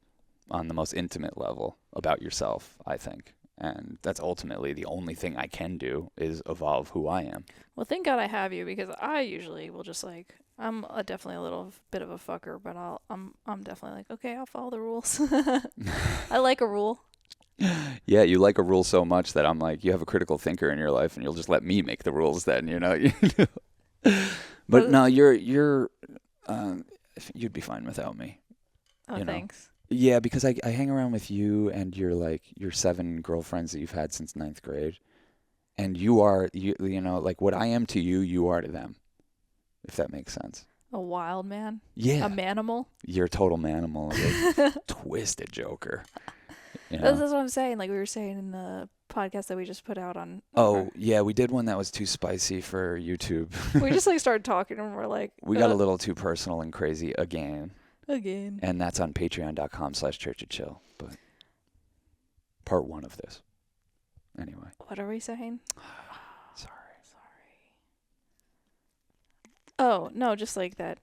on the most intimate level about yourself, I think. And that's ultimately the only thing I can do is evolve who I am. Well, thank God I have you, because I usually will just like, I'm definitely a little bit of a fucker, but I'm definitely like, okay, I'll follow the rules. I like a rule. Yeah, you like a rule so much that I'm like, you have a critical thinker in your life, and you'll just let me make the rules then, you know. But no, you'd be fine without me. Oh, you know? Thanks. Yeah, because I hang around with you and your 7 girlfriends that you've had since 9th grade, and you know, like what I am to you, you are to them, if that makes sense. A wild man. Yeah. A manimal. You're a total manimal, twisted joker. You know? That's what I'm saying. Like we were saying in the podcast that we just put out on. Oh, yeah, we did one that was too spicy for YouTube. We just like started talking and we're like. We got a little too personal and crazy again. And that's on patreon.com/churchofchill. But part 1 of this. Anyway. What are we saying? Sorry. Oh, no, just like that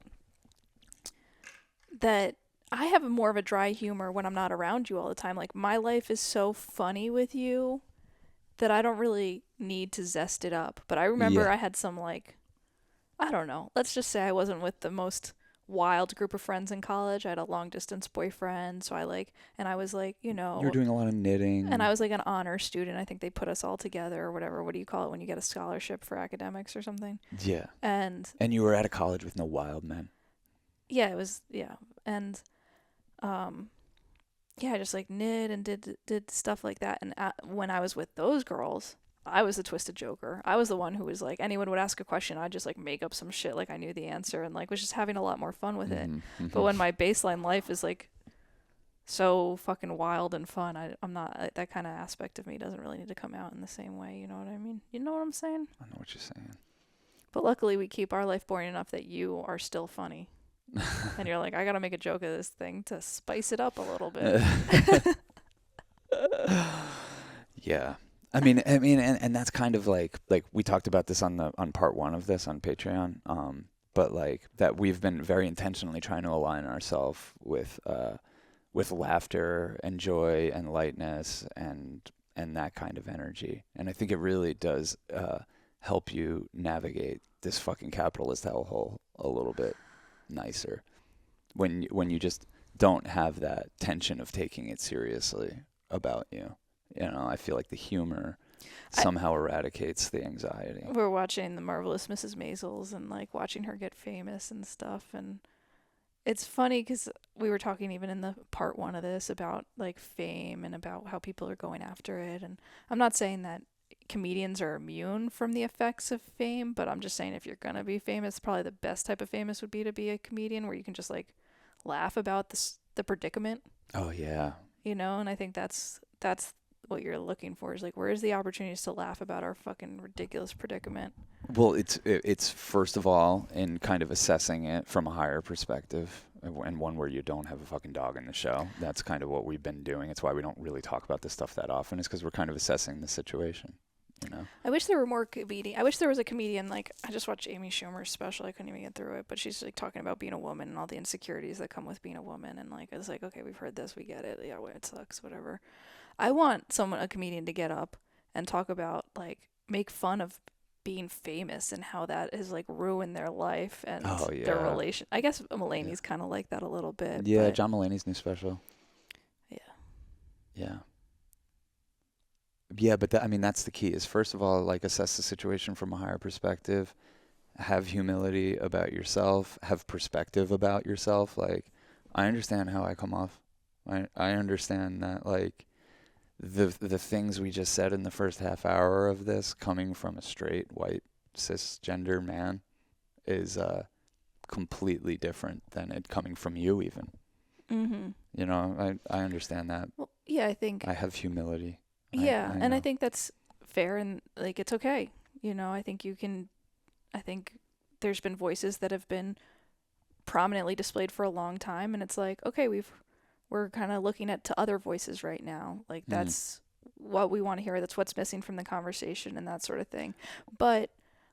I have more of a dry humor when I'm not around you all the time. Like, my life is so funny with you that I don't really need to zest it up. But I remember I had some, like, I don't know. Let's just say I wasn't with the most wild group of friends in college. I had a long distance boyfriend, so and I was like, You were doing a lot of knitting. and I was like an honor student. I think they put us all together or whatever. What do you call it when you get a scholarship for academics or something? Yeah. And you were at a college with no wild men. yeah, it was, yeah. And yeah, I just like knit and did stuff like that. And when I was with those girls, I was the twisted joker. I was the one who was like, anyone would ask a question, I'd just like make up some shit like I knew the answer and like was just having a lot more fun with it. But when my baseline life is like so fucking wild and fun, I'm not, that kind of aspect of me doesn't really need to come out in the same way. You know what I mean? You know what I'm saying? I know what you're saying. But luckily we keep our life boring enough that you are still funny. And you're like, I gotta make a joke of this thing to spice it up a little bit. Yeah. I mean, and that's kind of like we talked about this on part 1 of this on Patreon. But like that we've been very intentionally trying to align ourselves with laughter and joy and lightness and that kind of energy. And I think it really does help you navigate this fucking capitalist hellhole a little bit nicer when you just don't have that tension of taking it seriously about you. You know, I feel like the humor somehow eradicates the anxiety. We're watching The Marvelous Mrs. Maisels and like watching her get famous and stuff, and it's funny because we were talking even in the part 1 of this about like fame and about how people are going after it. And I'm not saying that comedians are immune from the effects of fame, but I'm just saying if you're gonna be famous, probably the best type of famous would be to be a comedian where you can just like laugh about the predicament. Oh yeah. You know, and I think that's what you're looking for is like, where's the opportunities to laugh about our fucking ridiculous predicament? Well, it's first of all in kind of assessing it from a higher perspective, and one where you don't have a fucking dog in the show. That's kind of what we've been doing. It's why we don't really talk about this stuff that often, is because we're kind of assessing the situation, you know? I wish there were more I wish there was a comedian, like, I just watched Amy Schumer's special. I couldn't even get through it, but she's like talking about being a woman and all the insecurities that come with being a woman. And like, it's like, okay, we've heard this, we get it. Yeah, well, it sucks, whatever. I want a comedian to get up and talk about, like, make fun of being famous and how that has like ruined their life and their relation. I guess Mulaney's kind of like that a little bit. Yeah, John Mulaney's new special. Yeah. Yeah. Yeah, but I mean, that's the key, is first of all, like, assess the situation from a higher perspective, have humility about yourself, have perspective about yourself. Like, I understand how I come off. I understand that, like, the things we just said in the first half hour of this, coming from a straight white cisgender man, is completely different than it coming from you even. Mm-hmm. You know, I understand that. Well, yeah, I think I have humility. Yeah, and I think that's fair, and like, it's okay. You know, I think there's been voices that have been prominently displayed for a long time, and it's like, okay, we're kind of looking to other voices right now. Like, that's what we want to hear. That's what's missing from the conversation and that sort of thing. But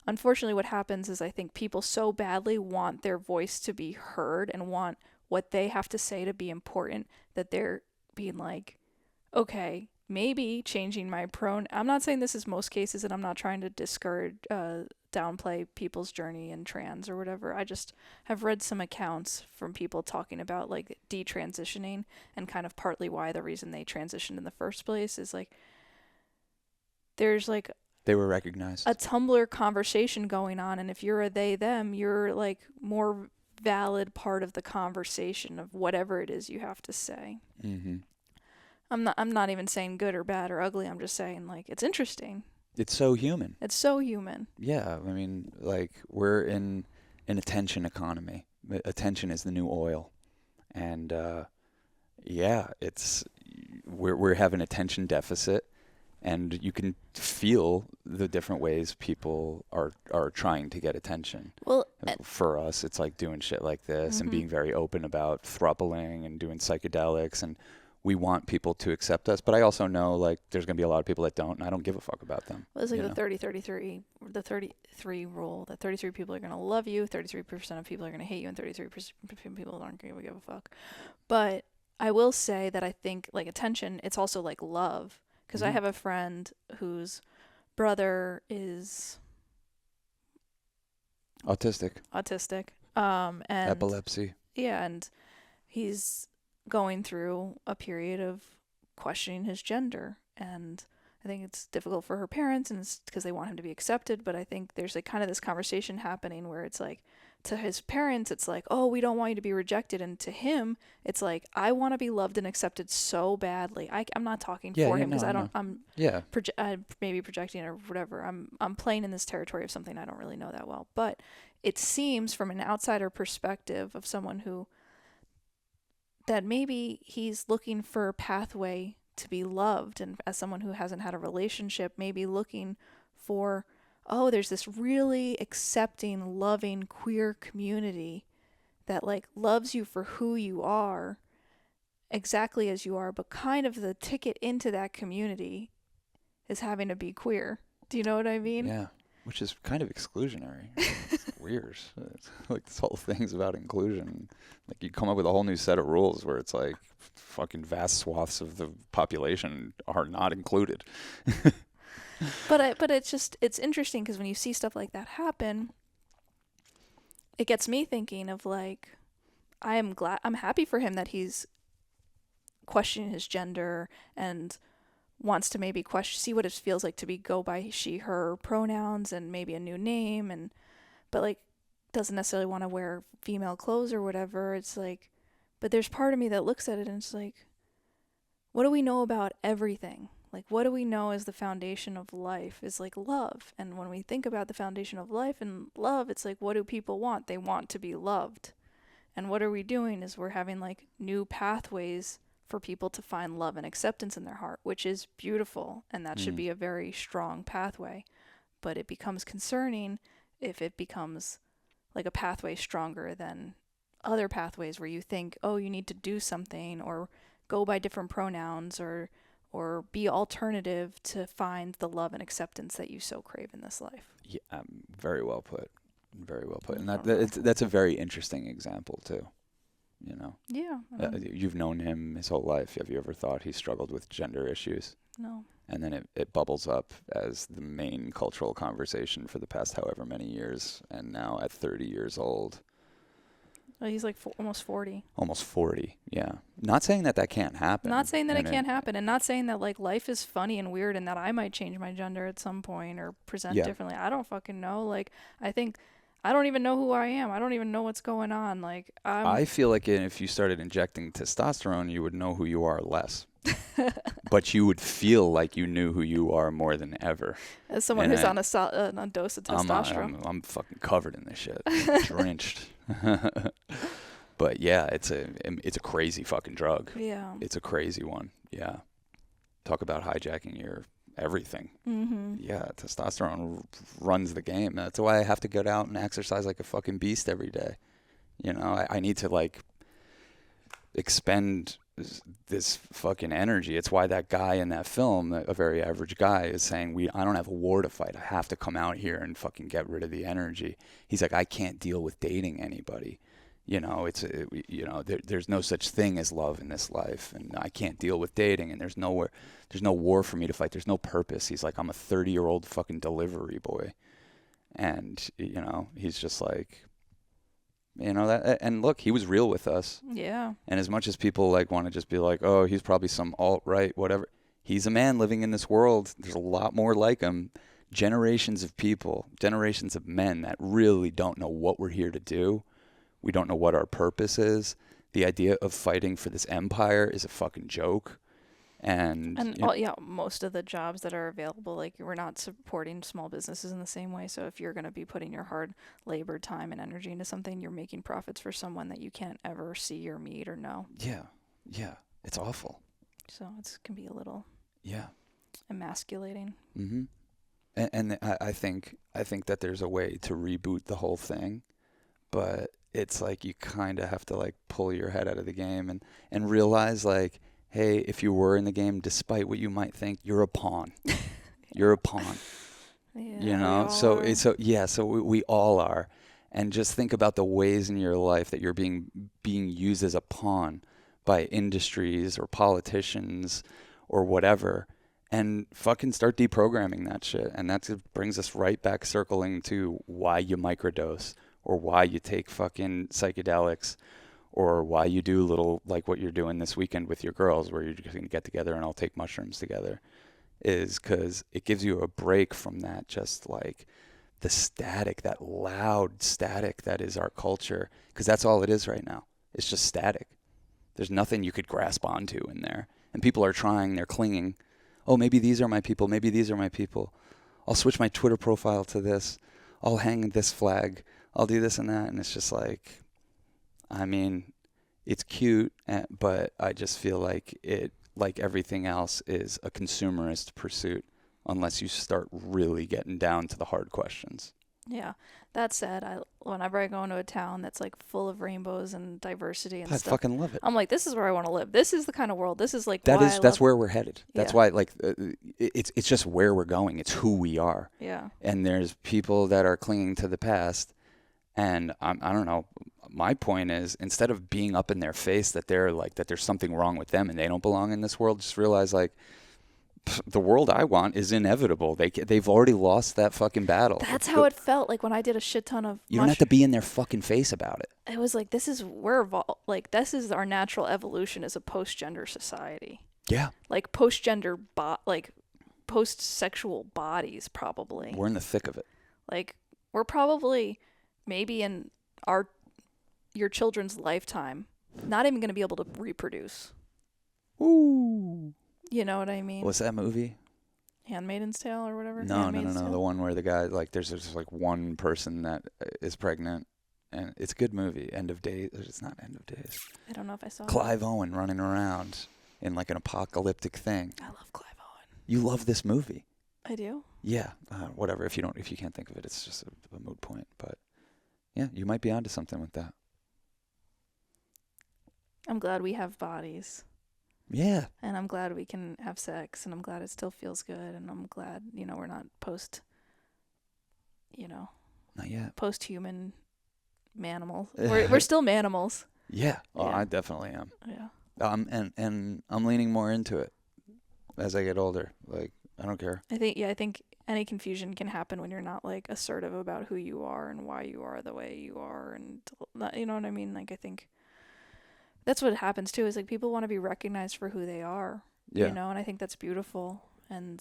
unfortunately, what happens is I think people so badly want their voice to be heard and want what they have to say to be important that they're being like, okay, maybe changing my pronoun. I'm not saying this is most cases, and I'm not trying to downplay people's journey in trans or whatever. I just have read some accounts from people talking about like detransitioning and kind of partly why the reason they transitioned in the first place is like there's like they were recognized. A Tumblr conversation going on, and if you're a they them, you're like more valid part of the conversation of whatever it is you have to say. Mm-hmm. I'm not even saying good or bad or ugly. I'm just saying, like, it's interesting. It's so human. It's so human. Yeah, I mean, like, we're in an attention economy. Attention is the new oil, and yeah, we're having attention deficit, and you can feel the different ways people are trying to get attention. Well, for us, it's like doing shit like this and being very open about throupling and doing psychedelics, and we want people to accept us, but I also know, like, there's going to be a lot of people that don't, and I don't give a fuck about them. Well, it's like the 33 rule, that 33 people are going to love you, 33% of people are going to hate you, and 33% of people aren't going to give a fuck. But I will say that I think, like, attention, it's also like love, because I have a friend whose brother is autistic, And Epilepsy. yeah, and he's going through a period of questioning his gender, and I think it's difficult for her parents, and it's because they want him to be accepted. But I think there's like kind of this conversation happening where it's like, to his parents, it's like, oh, we don't want you to be rejected, and to him, it's like, I want to be loved and accepted so badly. I'm not talking for him because I'm maybe projecting or whatever. I'm playing in this territory of something I don't really know that well. But it seems from an outsider perspective of someone who, that maybe he's looking for a pathway to be loved, and as someone who hasn't had a relationship, maybe looking for, oh, there's this really accepting, loving queer community that like loves you for who you are, exactly as you are, but kind of the ticket into that community is having to be queer. Do you know what I mean? Yeah, which is kind of exclusionary. It's weird. It's like this whole thing's about inclusion. Like you come up with a whole new set of rules where it's like fucking vast swaths of the population are not included. But it's interesting because when you see stuff like that happen, it gets me thinking of like, I'm happy for him that he's questioning his gender and wants to maybe see what it feels like to go by she, her pronouns and maybe a new name, but like doesn't necessarily want to wear female clothes or whatever. It's like, but there's part of me that looks at it and it's like, what do we know about everything? Like, what do we know as the foundation of life is like love. And when we think about the foundation of life and love, it's like, what do people want? They want to be loved. And what are we doing is we're having like new pathways for people to find love and acceptance in their heart, which is beautiful. And that should be a very strong pathway. But it becomes concerning if it becomes like a pathway stronger than other pathways where you think, oh, you need to do something or go by different pronouns or be alternative to find the love and acceptance that you so crave in this life. Yeah, very well put. Very well put. And that's a very interesting example too. You know. Yeah. You've known him his whole life. Have you ever thought he struggled with gender issues? No. And then it bubbles up as the main cultural conversation for the past however many years. And now at 30 years old. Well, he's like almost 40. Almost 40, yeah. Not saying that can't happen. Not saying that it can't happen, and not saying that like life is funny and weird and that I might change my gender at some point or present differently. I don't fucking know. Like, I think I don't even know who I am. I don't even know what's going on. Like, I feel like if you started injecting testosterone, you would know who you are less. But you would feel like you knew who you are more than ever. As someone who's on a dose of testosterone. I'm fucking covered in this shit. Drenched. But yeah, it's a crazy fucking drug. Yeah. It's a crazy one. Yeah. Talk about hijacking your everything. Mm-hmm. Yeah, testosterone runs the game. That's why I have to get out and exercise like a fucking beast every day. You know, I need to like expend this fucking energy. It's why that guy in that film, A Very Average Guy, is saying, I don't have a war to fight. I have to come out here and fucking get rid of the energy. He's like, I can't deal with dating anybody. You know, there's no such thing as love in this life, and I can't deal with dating, and there's no war for me to fight. There's no purpose. He's like, I'm a 30-year-old fucking delivery boy. And, you know, he's just like, you know, that, and look, he was real with us. Yeah. And as much as people like want to just be like, oh, he's probably some alt-right, whatever. He's a man living in this world. There's a lot more like him. Generations of people, generations of men that really don't know what we're here to do. We don't know what our purpose is. The idea of fighting for this empire is a fucking joke. And most of the jobs that are available, like, we're not supporting small businesses in the same way. So if you're going to be putting your hard labor, time, and energy into something, you're making profits for someone that you can't ever see or meet or know. Yeah. It's awful. So it can be a little emasculating. Mm-hmm. And I think that there's a way to reboot the whole thing, but it's like you kind of have to like pull your head out of the game and realize like, hey, if you were in the game, despite what you might think, you're a pawn. You're a pawn. Yeah, you know? So we all are. And just think about the ways in your life that you're being used as a pawn by industries or politicians or whatever, and fucking start deprogramming that shit. And that brings us right back circling to why you microdose, or why you take fucking psychedelics, or why you do little, like what you're doing this weekend with your girls, where you're just going to get together and all take mushrooms together, is because it gives you a break from that, just like the static, that loud static that is our culture, because that's all it is right now. It's just static. There's nothing you could grasp onto in there. And people are trying, they're clinging. Oh, maybe these are my people. Maybe these are my people. I'll switch my Twitter profile to this. I'll hang this flag. I'll do this and that. And it's just like, I mean, it's cute, but I just feel like it, like everything else, is a consumerist pursuit unless you start really getting down to the hard questions. Yeah. That said, whenever I go into a town that's like full of rainbows and diversity and I stuff, fucking love it. I'm like, this is where I want to live. This is the kind of world. This is like that's where we're headed. That's Yeah. why, like, it's just where we're going. It's who we are. Yeah. And there's people that are clinging to the past, and I don't know. My point is, instead of being up in their face that they're like, that there's something wrong with them and they don't belong in this world, just realize, like, the world I want is inevitable. They've already lost that fucking battle. That's how it felt like when I did a shit ton of You don't have to be in their fucking face about it. It was like, this is this is our natural evolution as a post-gender society. Yeah. Like post-gender like post-sexual bodies, probably. We're in the thick of it. Like, we're probably maybe in your children's lifetime not even going to be able to reproduce. Ooh. You know what I mean? What's that movie? Handmaid's Tale or whatever? No. Handmaid's Tale? The one where the guy, like, there's just like one person that is pregnant, and it's a good movie. End of Days. It's not End of Days. I don't know if I saw it. Clive Owen running around in like an apocalyptic thing. I love Clive Owen. You love this movie. I do? Yeah. Whatever. If you can't think of it, it's just a moot point. But yeah, you might be onto something with that. I'm glad we have bodies. Yeah. And I'm glad we can have sex, and I'm glad it still feels good, and I'm glad, we're not Not yet. post-human manimals. We're still manimals. Yeah. Oh, Yeah. I definitely am. Yeah. And I'm leaning more into it as I get older. Like, I don't care. I think any confusion can happen when you're not like assertive about who you are and why you are the way you are, and you know what I mean? Like, I think that's what happens too, is like people want to be recognized for who they are. Yeah. And I think that's beautiful. And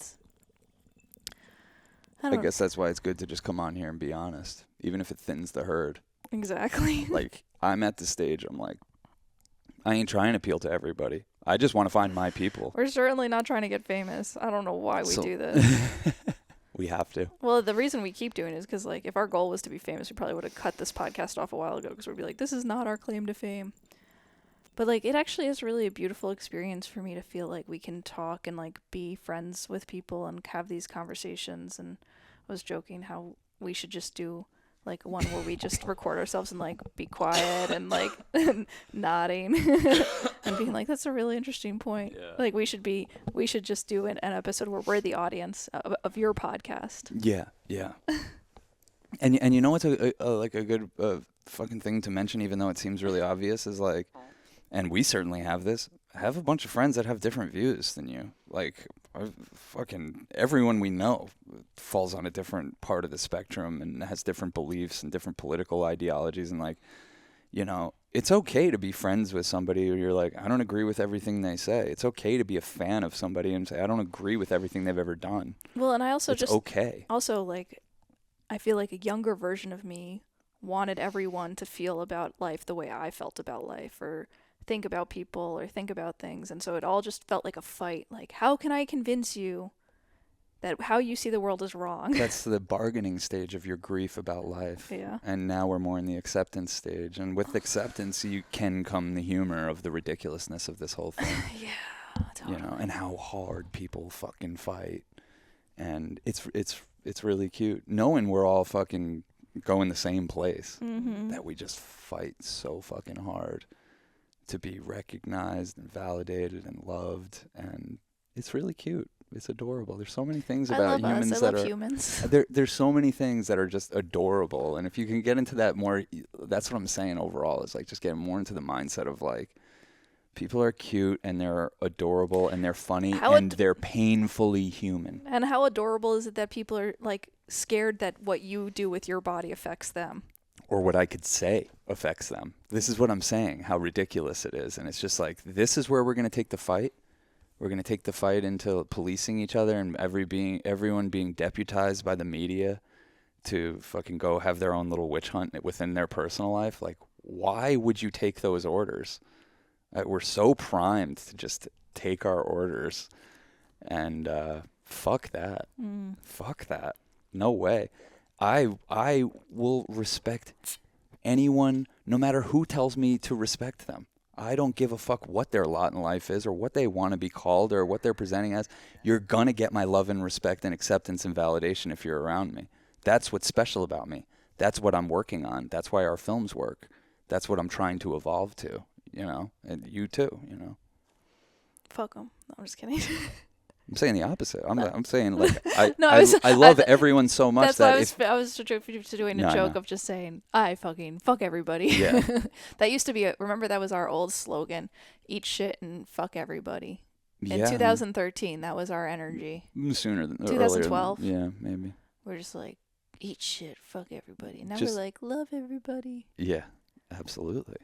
I guess that's why it's good to just come on here and be honest, even if it thins the herd. Exactly. Like, I'm at the stage, I'm like, I ain't trying to appeal to everybody. I just want to find my people. We're certainly not trying to get famous. I don't know why we do this. We have to. Well, the reason we keep doing it is because, like, if our goal was to be famous, we probably would have cut this podcast off a while ago, because we'd be like, this is not our claim to fame. But, like, it actually is really a beautiful experience for me to feel like we can talk and, like, be friends with people and have these conversations. And I was joking how we should just do, like, one where we just record ourselves and, like, be quiet and, like, nodding and being like, that's a really interesting point. Yeah. Like, we should just do an episode where we're the audience of your podcast. Yeah, yeah. and you know what's a good fucking thing to mention, even though it seems really obvious, is like, and we certainly have this, have a bunch of friends that have different views than you. Like, fucking everyone we know falls on a different part of the spectrum and has different beliefs and different political ideologies. And, like, it's okay to be friends with somebody who you're like, I don't agree with everything they say. It's okay to be a fan of somebody and say, I don't agree with everything they've ever done. Well, and I also it's okay. Also, like, I feel like a younger version of me wanted everyone to feel about life the way I felt about life, or think about people, or think about things. And so it all just felt like a fight. Like, how can I convince you that how you see the world is wrong? That's the bargaining stage of your grief about life. Yeah. And now we're more in the acceptance stage. And with acceptance, you can come the humor of the ridiculousness of this whole thing. Yeah, totally. And how hard people fucking fight. And it's really cute knowing we're all fucking going the same place. Mm-hmm. That we just fight so fucking hard to be recognized and validated and loved. And it's really cute. It's adorable. There's so many things about humans that are humans. There's so many things that are just adorable. And if you can get into that more, that's what I'm saying overall, is like just getting more into the mindset of like, people are cute and they're adorable and they're funny and they're painfully human. And how adorable is it that people are like scared that what you do with your body affects them? or what I could say affects them. This is what I'm saying, how ridiculous it is. And it's just like, this is where we're going to take the fight. We're going to take the fight into policing each other and everyone being deputized by the media to fucking go have their own little witch hunt within their personal life. Like, why would you take those orders? We're so primed to just take our orders, and fuck that. Fuck that. No way. I will respect anyone, no matter who tells me to respect them. I don't give a fuck what their lot in life is or what they want to be called or what they're presenting as. You're going to get my love and respect and acceptance and validation if you're around me. That's what's special about me. That's what I'm working on. That's why our films work. That's what I'm trying to evolve to, you know, and you too, you know. Fuck them. No, I'm just kidding. I'm saying the opposite. I'm saying, like, No, I love everyone so much that's that why I was doing a joke of just saying, I fucking fuck everybody. Yeah. That used to be, remember that was our old slogan, eat shit and fuck everybody. In yeah, 2013, that was our energy. sooner than 2012? earlier than, yeah, maybe. We're just like, eat shit, fuck everybody. Now Just- we're like, love everybody. Yeah, absolutely.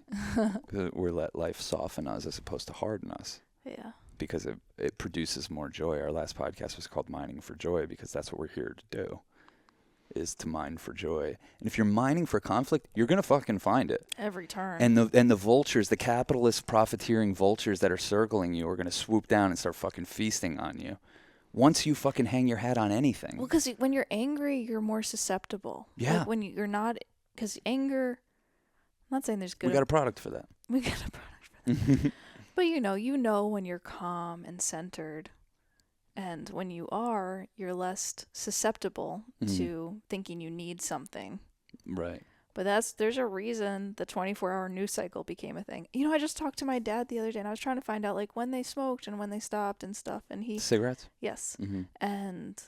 We let life soften us as opposed to harden us. Yeah. Because it produces more joy. Our last podcast was called Mining for Joy because that's what we're here to do, is to mine for joy. And if you're mining for conflict, you're going to fucking find it. Every turn. And the vultures, the capitalist profiteering vultures that are circling you are going to swoop down and start fucking feasting on you. Once you fucking hang your hat on anything. Well, because when you're angry, you're more susceptible. Yeah. Like when you're not, because anger, I'm not saying there's good. We got a product for that. We got a product for that. But you know when you're calm and centered, and when you are, you're less susceptible to thinking you need something. Right. But there's a reason the 24-hour news cycle became a thing. You know, I just talked to my dad the other day, and I was trying to find out like when they smoked and when they stopped and stuff, and he Cigarettes? yes, Mm-hmm. and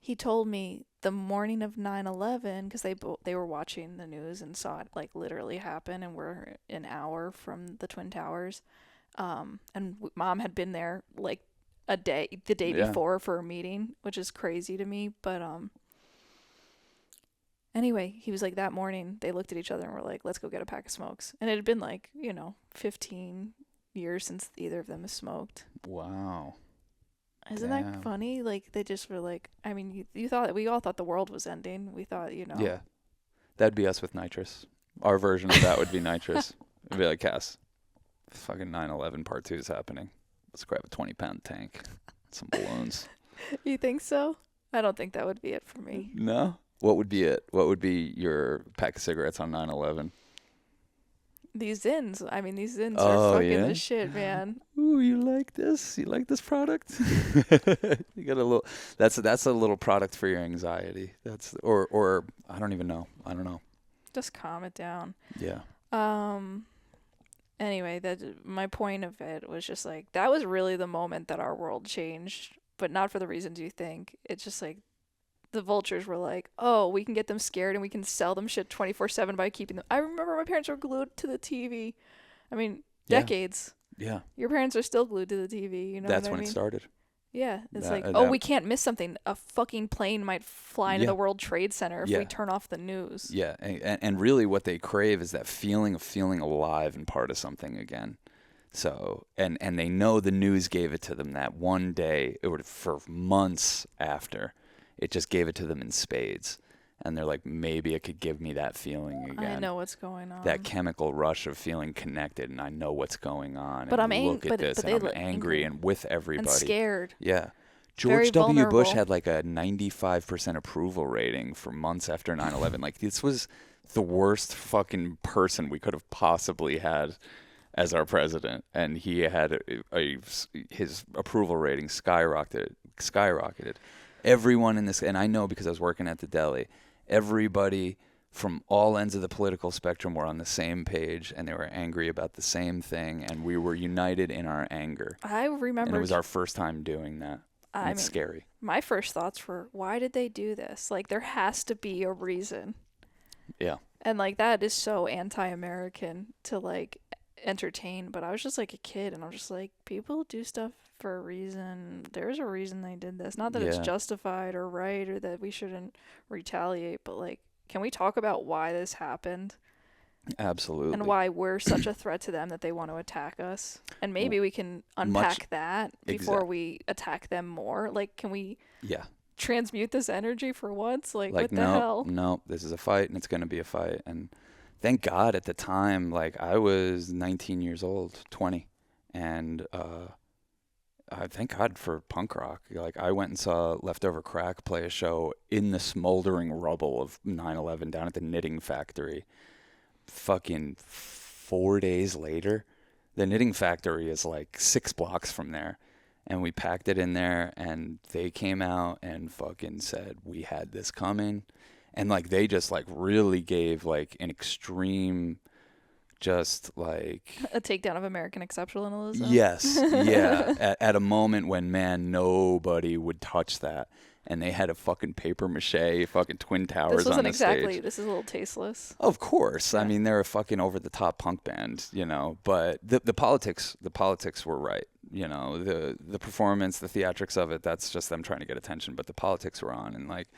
he told me the morning of 9/11 because they were watching the news and saw it like literally happen, and we're an hour from the Twin Towers. And Mom had been there like the day before for a meeting, which is crazy to me. But anyway, he was like, that morning they looked at each other and were like, let's go get a pack of smokes. And it had been like, 15 years since either of them has smoked. Wow. Isn't Damn. that funny? Like they just were like, I mean, you thought, we all thought the world was ending. We thought, Yeah. That'd be us with nitrous. Our version of that would be nitrous. It'd be like, Cass, fucking 9/11 part 2 is happening. Let's grab a 20-pound tank, some balloons. You think so? I don't think that would be it for me. No? What would be it? What would be your pack of cigarettes on 9/11? These Zins. I mean, these Zins Oh, are fucking yeah? the shit, man. Ooh, you like this? You like this product? You got a little. That's a little product for your anxiety. That's or I don't even know. I don't know. Just calm it down. Yeah. Anyway, my point of it was just like, that was really the moment that our world changed, but not for the reasons you think. It's just like the vultures were like, oh, we can get them scared and we can sell them shit 24/7 by keeping them. I remember my parents were glued to the TV. I mean, Yeah. decades. Yeah. Your parents are still glued to the TV, you know That's what I when mean? it started. Yeah, it's That- like, that- we can't miss something. A fucking plane might fly into Yeah. the World Trade Center if Yeah. we turn off the news. Yeah, and really what they crave is that feeling of feeling alive and part of something again. So, and they know the news gave it to them that one day, or for months after, it just gave it to them in spades. And they're like, maybe it could give me that feeling again. I know what's going on. That chemical rush of feeling connected, and I know what's going on. But and I'm look at this, but and they I'm look angry and with everybody. and scared. Yeah. Very George W. Bush vulnerable. had like a 95% approval rating for months after 9/11. Like, this was the worst fucking person we could have possibly had as our president, and he had his approval rating skyrocketed. Everyone in this, and I know because I was working at the deli, everybody from all ends of the political spectrum were on the same page, and they were angry about the same thing, and we were united in our anger. I remember. And it was our first time doing that. And it's scary. My first thoughts were, why did they do this? Like, there has to be a reason. Yeah. And, like, that is so anti-American to, like, entertain. But I was just, like, a kid, and I was just like, people do stuff for a reason. There's a reason they did this. Not that it's Yeah. justified or right or that we shouldn't retaliate, but, like, can we talk about why this happened? Absolutely. And why we're such a threat to them that they want to attack us? And maybe we can unpack that before we attack them more. Like, can we transmute this energy for once? Like what the hell? No, this is a fight, and it's going to be a fight. And thank God at the time, like, I was 19 years old, 20. And I thank God for punk rock. Like, I went and saw Leftover Crack play a show in the smoldering rubble of 9/11 down at the Knitting Factory. Fucking 4 days later, the Knitting Factory is like 6 blocks from there, and we packed it in there, and they came out and fucking said we had this coming, and like they just like really gave like an extreme, just like a takedown of American exceptionalism. Yes, yeah, at a moment when, man, nobody would touch that. And they had a fucking paper mache, fucking Twin Towers this wasn't on the exactly, stage. This is a little tasteless. Of course. Yeah. I mean, they're a fucking over-the-top punk band, you know. But the politics were right, you know. The performance, the theatrics of it, that's just them trying to get attention. But the politics were on. And, like,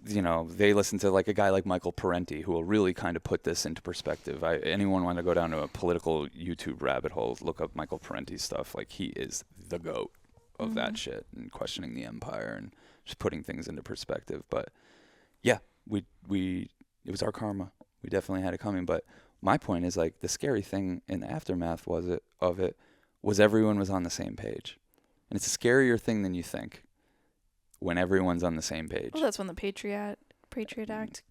you know, they listen to, like, a guy like Michael Parenti, who will really kind of put this into perspective. Anyone want to go down to a political YouTube rabbit hole, look up Michael Parenti's stuff. Like, he is the GOAT of that shit and questioning the empire and just putting things into perspective. But yeah, we it was our karma. We definitely had it coming. But my point is, like, the scary thing in the aftermath was everyone was on the same page. And it's a scarier thing than you think when everyone's on the same page. Well, that's when the Patriot Act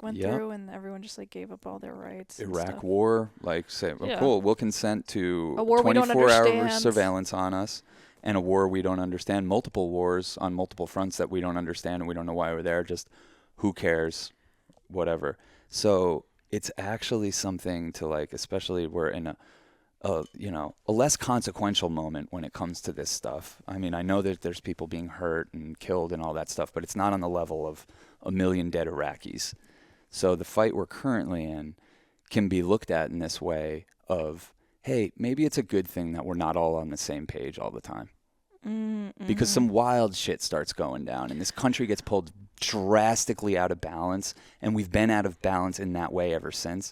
went through, and everyone just like gave up all their rights. Iraq War, like, say, Yeah. Cool, we'll consent to A war we don't 24-hour understand. surveillance on us, and a war we don't understand, multiple wars on multiple fronts that we don't understand, and we don't know why we're there. Just who cares, whatever. So it's actually something to, like, especially we're in a less consequential moment when it comes to this stuff. I mean, I know that there's people being hurt and killed and all that stuff, but it's not on the level of 1 million dead Iraqis. So the fight we're currently in can be looked at in this way of, hey, maybe it's a good thing that we're not all on the same page all the time. Because some wild shit starts going down, and this country gets pulled drastically out of balance, and we've been out of balance in that way ever since,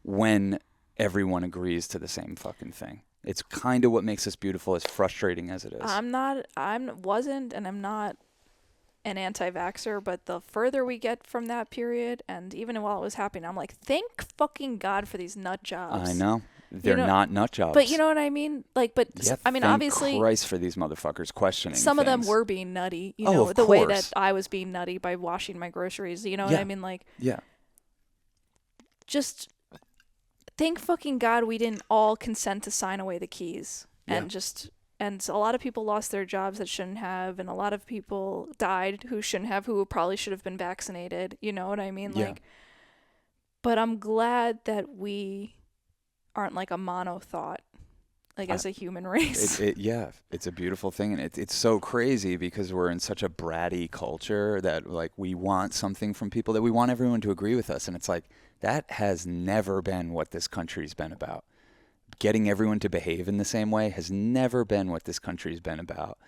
when everyone agrees to the same fucking thing. It's kind of what makes us beautiful, as frustrating as it is. I'm not an anti-vaxxer, but the further we get from that period, and even while it was happening, I'm like, thank fucking God for these nut jobs. I know. They're not nut jobs. But you know what I mean? Like, but yeah, I mean, thank obviously, Christ for these motherfuckers questioning some of them things. were being nutty, you Oh, know, of the way course. that I was being nutty by washing my groceries, you know what Yeah. I mean? Like, Yeah. just thank fucking God we didn't all consent to sign away the keys. Yeah. And a lot of people lost their jobs that shouldn't have, and a lot of people died who shouldn't have, who probably should have been vaccinated. You know what I mean? Yeah. Like, but I'm glad that we aren't like a mono thought, like as a human race. It's a beautiful thing, and it's so crazy because we're in such a bratty culture that, like, we want something from people, that we want everyone to agree with us, and it's like, that has never been what this country's been about. Getting everyone to behave in the same way has never been what this country's been about.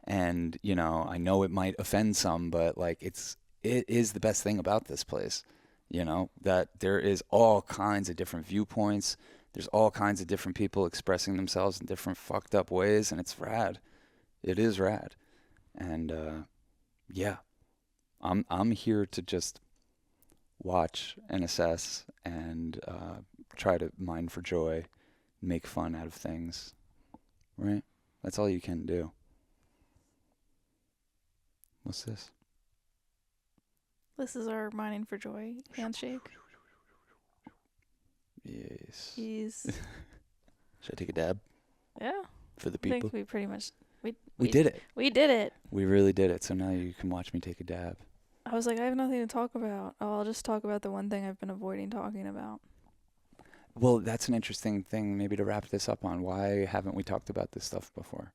And, you know, I know it might offend some, but, like, it is the best thing about this place, you know, that there is all kinds of different viewpoints. There's all kinds of different people expressing themselves in different fucked up ways, and it's rad. It is rad. And yeah, I'm here to just watch and assess and try to mine for joy, make fun out of things, right? That's all you can do. What's this? This is our mining for joy handshake. Yes. He's Should I take a dab yeah. for the I think people? we pretty much We did it. We did it. We really did it. So now you can watch me take a dab. I was like, I have nothing to talk about. Oh, I'll just talk about the one thing I've been avoiding talking about. Well, that's an interesting thing maybe to wrap this up on. Why haven't we talked about this stuff before?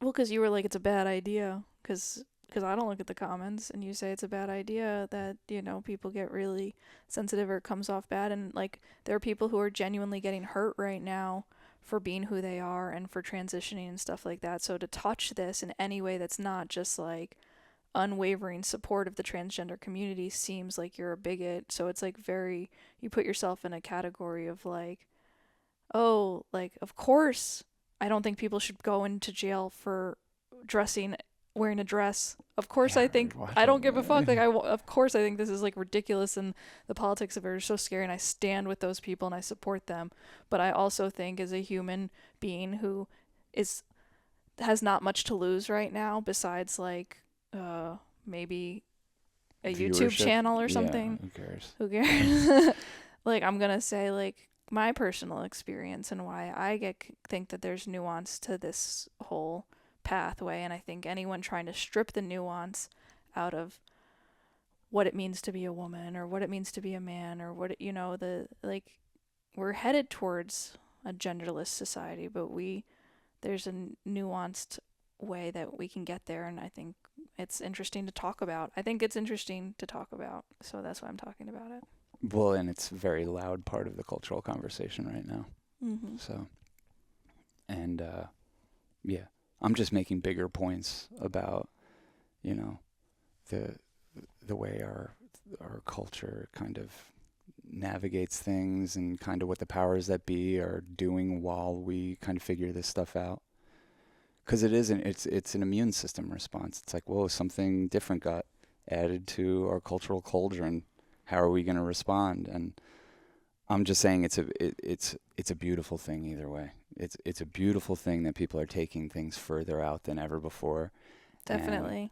Well, 'cause you were like, it's a bad idea. 'Cause I don't look at the comments, and you say it's a bad idea that, you know, people get really sensitive or it comes off bad. And, like, there are people who are genuinely getting hurt right now for being who they are and for transitioning and stuff like that. So to touch this in any way that's not just like, unwavering support of the transgender community seems like you're a bigot. So it's like you put yourself in a category of like, oh, like, of course, I don't think people should go into jail for wearing a dress. Of course, Yeah, I don't give a fuck. Like, of course, I think this is like ridiculous, and the politics of it are so scary, and I stand with those people and I support them. But I also think, as a human being who has not much to lose right now, besides like maybe a YouTube channel or something. Yeah, who cares? Who cares? Like, I'm gonna say like my personal experience and why I think that there's nuance to this whole pathway, and I think anyone trying to strip the nuance out of what it means to be a woman or what it means to be a man or what we're headed towards a genderless society, but there's a nuanced way that we can get there, and I think it's interesting to talk about. So that's why I'm talking about it. Well, and it's a very loud part of the cultural conversation right now. Mm-hmm. So, and yeah, I'm just making bigger points about, you know, the way our culture kind of navigates things and kind of what the powers that be are doing while we kind of figure this stuff out. Because it's an immune system response. It's like, whoa, something different got added to our cultural cauldron. How are we going to respond? And I'm just saying it's a beautiful thing either way. It's a beautiful thing that people are taking things further out than ever before. Definitely.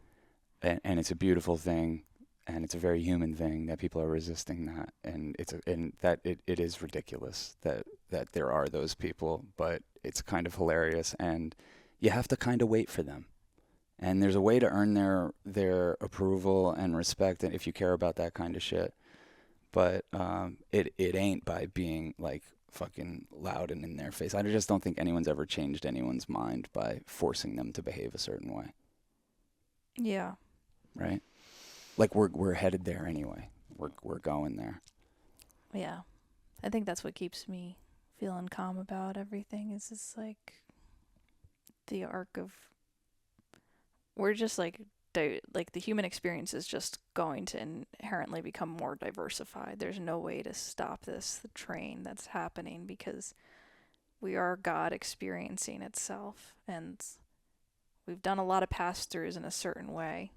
And it's a beautiful thing, and it's a very human thing that people are resisting that. And it is ridiculous that there are those people, but it's kind of hilarious, and you have to kind of wait for them. And there's a way to earn their approval and respect, and if you care about that kind of shit. But it ain't by being like fucking loud and in their face. I just don't think anyone's ever changed anyone's mind by forcing them to behave a certain way. Yeah. Right? Like we're headed there anyway. We're going there. Yeah. I think that's what keeps me feeling calm about everything, is it's like the arc of we're just like the human experience is just going to inherently become more diversified. There's no way to stop the train that's happening, because we are God experiencing itself, and we've done a lot of pass-throughs in a certain way.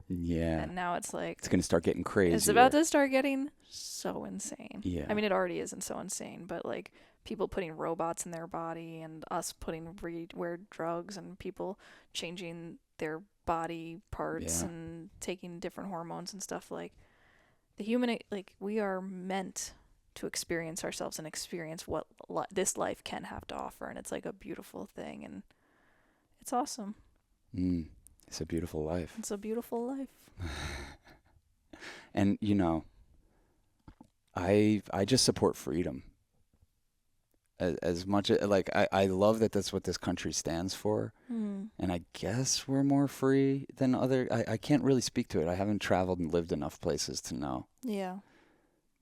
Yeah. And now it's like it's going to start getting crazy. It's about to start getting so insane. Yeah. I mean, it already isn't so insane, but like people putting robots in their body, and us putting weird drugs, and people changing their body parts and taking different hormones and stuff. Like the human, like we are meant to experience ourselves and experience what this life can have to offer, and it's like a beautiful thing, and it's awesome. It's a beautiful life. It's a beautiful life. And you know, I just support freedom. As much as, like, I love that that's what this country stands for. And I guess we're more free than I can't really speak to it. I haven't traveled and lived enough places to know. Yeah.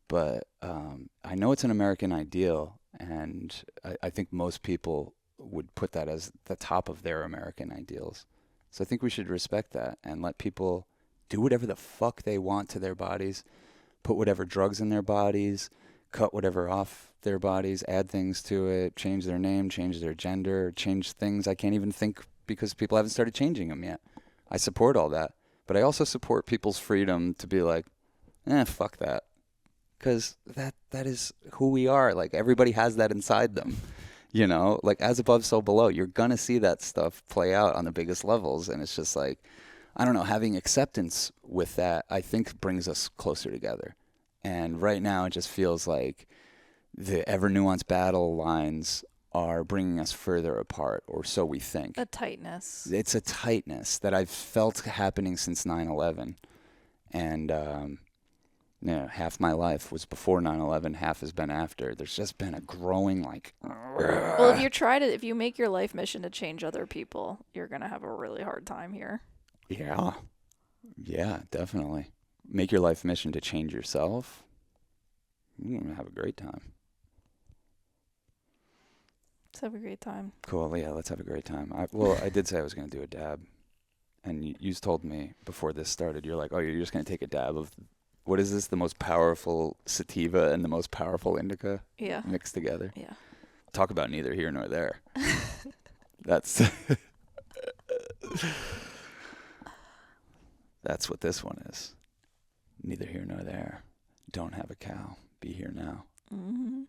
But I know it's an American ideal, and I think most people would put that as the top of their American ideals. So I think we should respect that and let people do whatever the fuck they want to their bodies, put whatever drugs in their bodies, cut whatever off their bodies, add things to it, change their name, change their gender, change things I can't even think because people haven't started changing them yet. I support all that. But I also support people's freedom to be like, fuck that. Because that is who we are. Like, everybody has that inside them. You know, like, as above, so below. You're going to see that stuff play out on the biggest levels. And it's just like, I don't know, having acceptance with that, I think, brings us closer together. And right now, it just feels like the ever-nuanced battle lines are bringing us further apart, or so we think. A tightness. It's a tightness that I've felt happening since 9/11. And, half my life was before 9/11, half has been after. There's just been a growing, like... Well, if you make your life mission to change other people, you're going to have a really hard time here. Yeah. Yeah, definitely. Make your life mission to change yourself. You're going to have a great time. Let's have a great time. Cool. Yeah, let's have a great time. I did say I was going to do a dab. and you told me before this started, you're like, oh, you're just going to take a dab of, what is this, the most powerful sativa and the most powerful indica mixed together? Yeah. Talk about neither here nor there. That's that's what this one is. Neither here nor there. Don't have a cow. Be here now. Mm-hmm.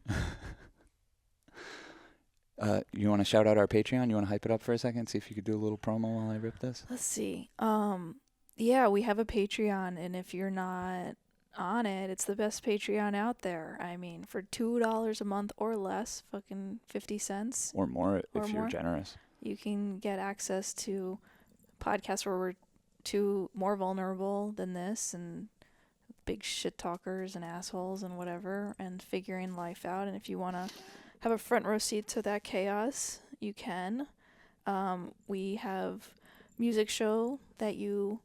You want to shout out our Patreon? You want to hype it up for a second? See if you could do a little promo while I rip this? Let's see. Yeah, we have a Patreon, and if you're not on it, it's the best Patreon out there. I mean, for $2 a month or less, fucking 50 cents. Or more or if more, you're generous. You can get access to podcasts where we're more vulnerable than this, and big shit talkers and assholes and whatever, and figuring life out. And if you want to have a front row seat to that chaos, you can. We have music show that you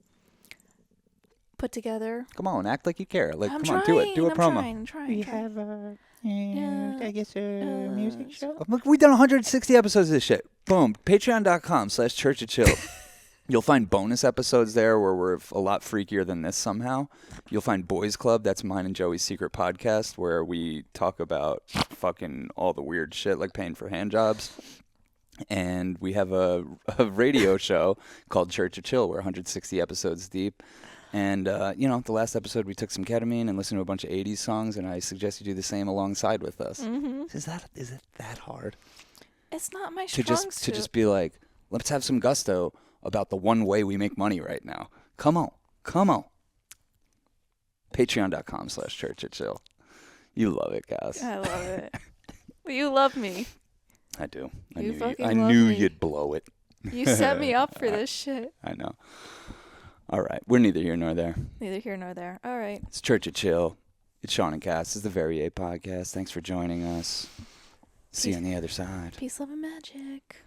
put together. Come on, act like you care. Like, I'm come on, do it. Do a promo. I'm trying. We have a music show. Look, we've done 160 episodes of this shit. Boom. Patreon.com/churchofchill. You'll find bonus episodes there where we're a lot freakier than this somehow. You'll find Boys Club. That's mine and Joey's secret podcast where we talk about fucking all the weird shit like paying for hand jobs. And we have a radio show called Church of Chill. We're 160 episodes deep. And, the last episode we took some ketamine and listened to a bunch of 80s songs, and I suggest you do the same alongside with us. Mm-hmm. Is it that hard? It's not my To strong suit. just be like, let's have some gusto about the one way we make money right now. Come on. Patreon.com/churchofchill. You love it, Cass. I love it. Well, you love me. I do. I knew me. you'd blow it. You set me up for this shit. I know. All right. We're neither here nor there. Neither here nor there. All right. It's Church of Chill. It's Sean and Cass. This is the Very A podcast. Thanks for joining us. See you on the other side. Peace, love, and magic.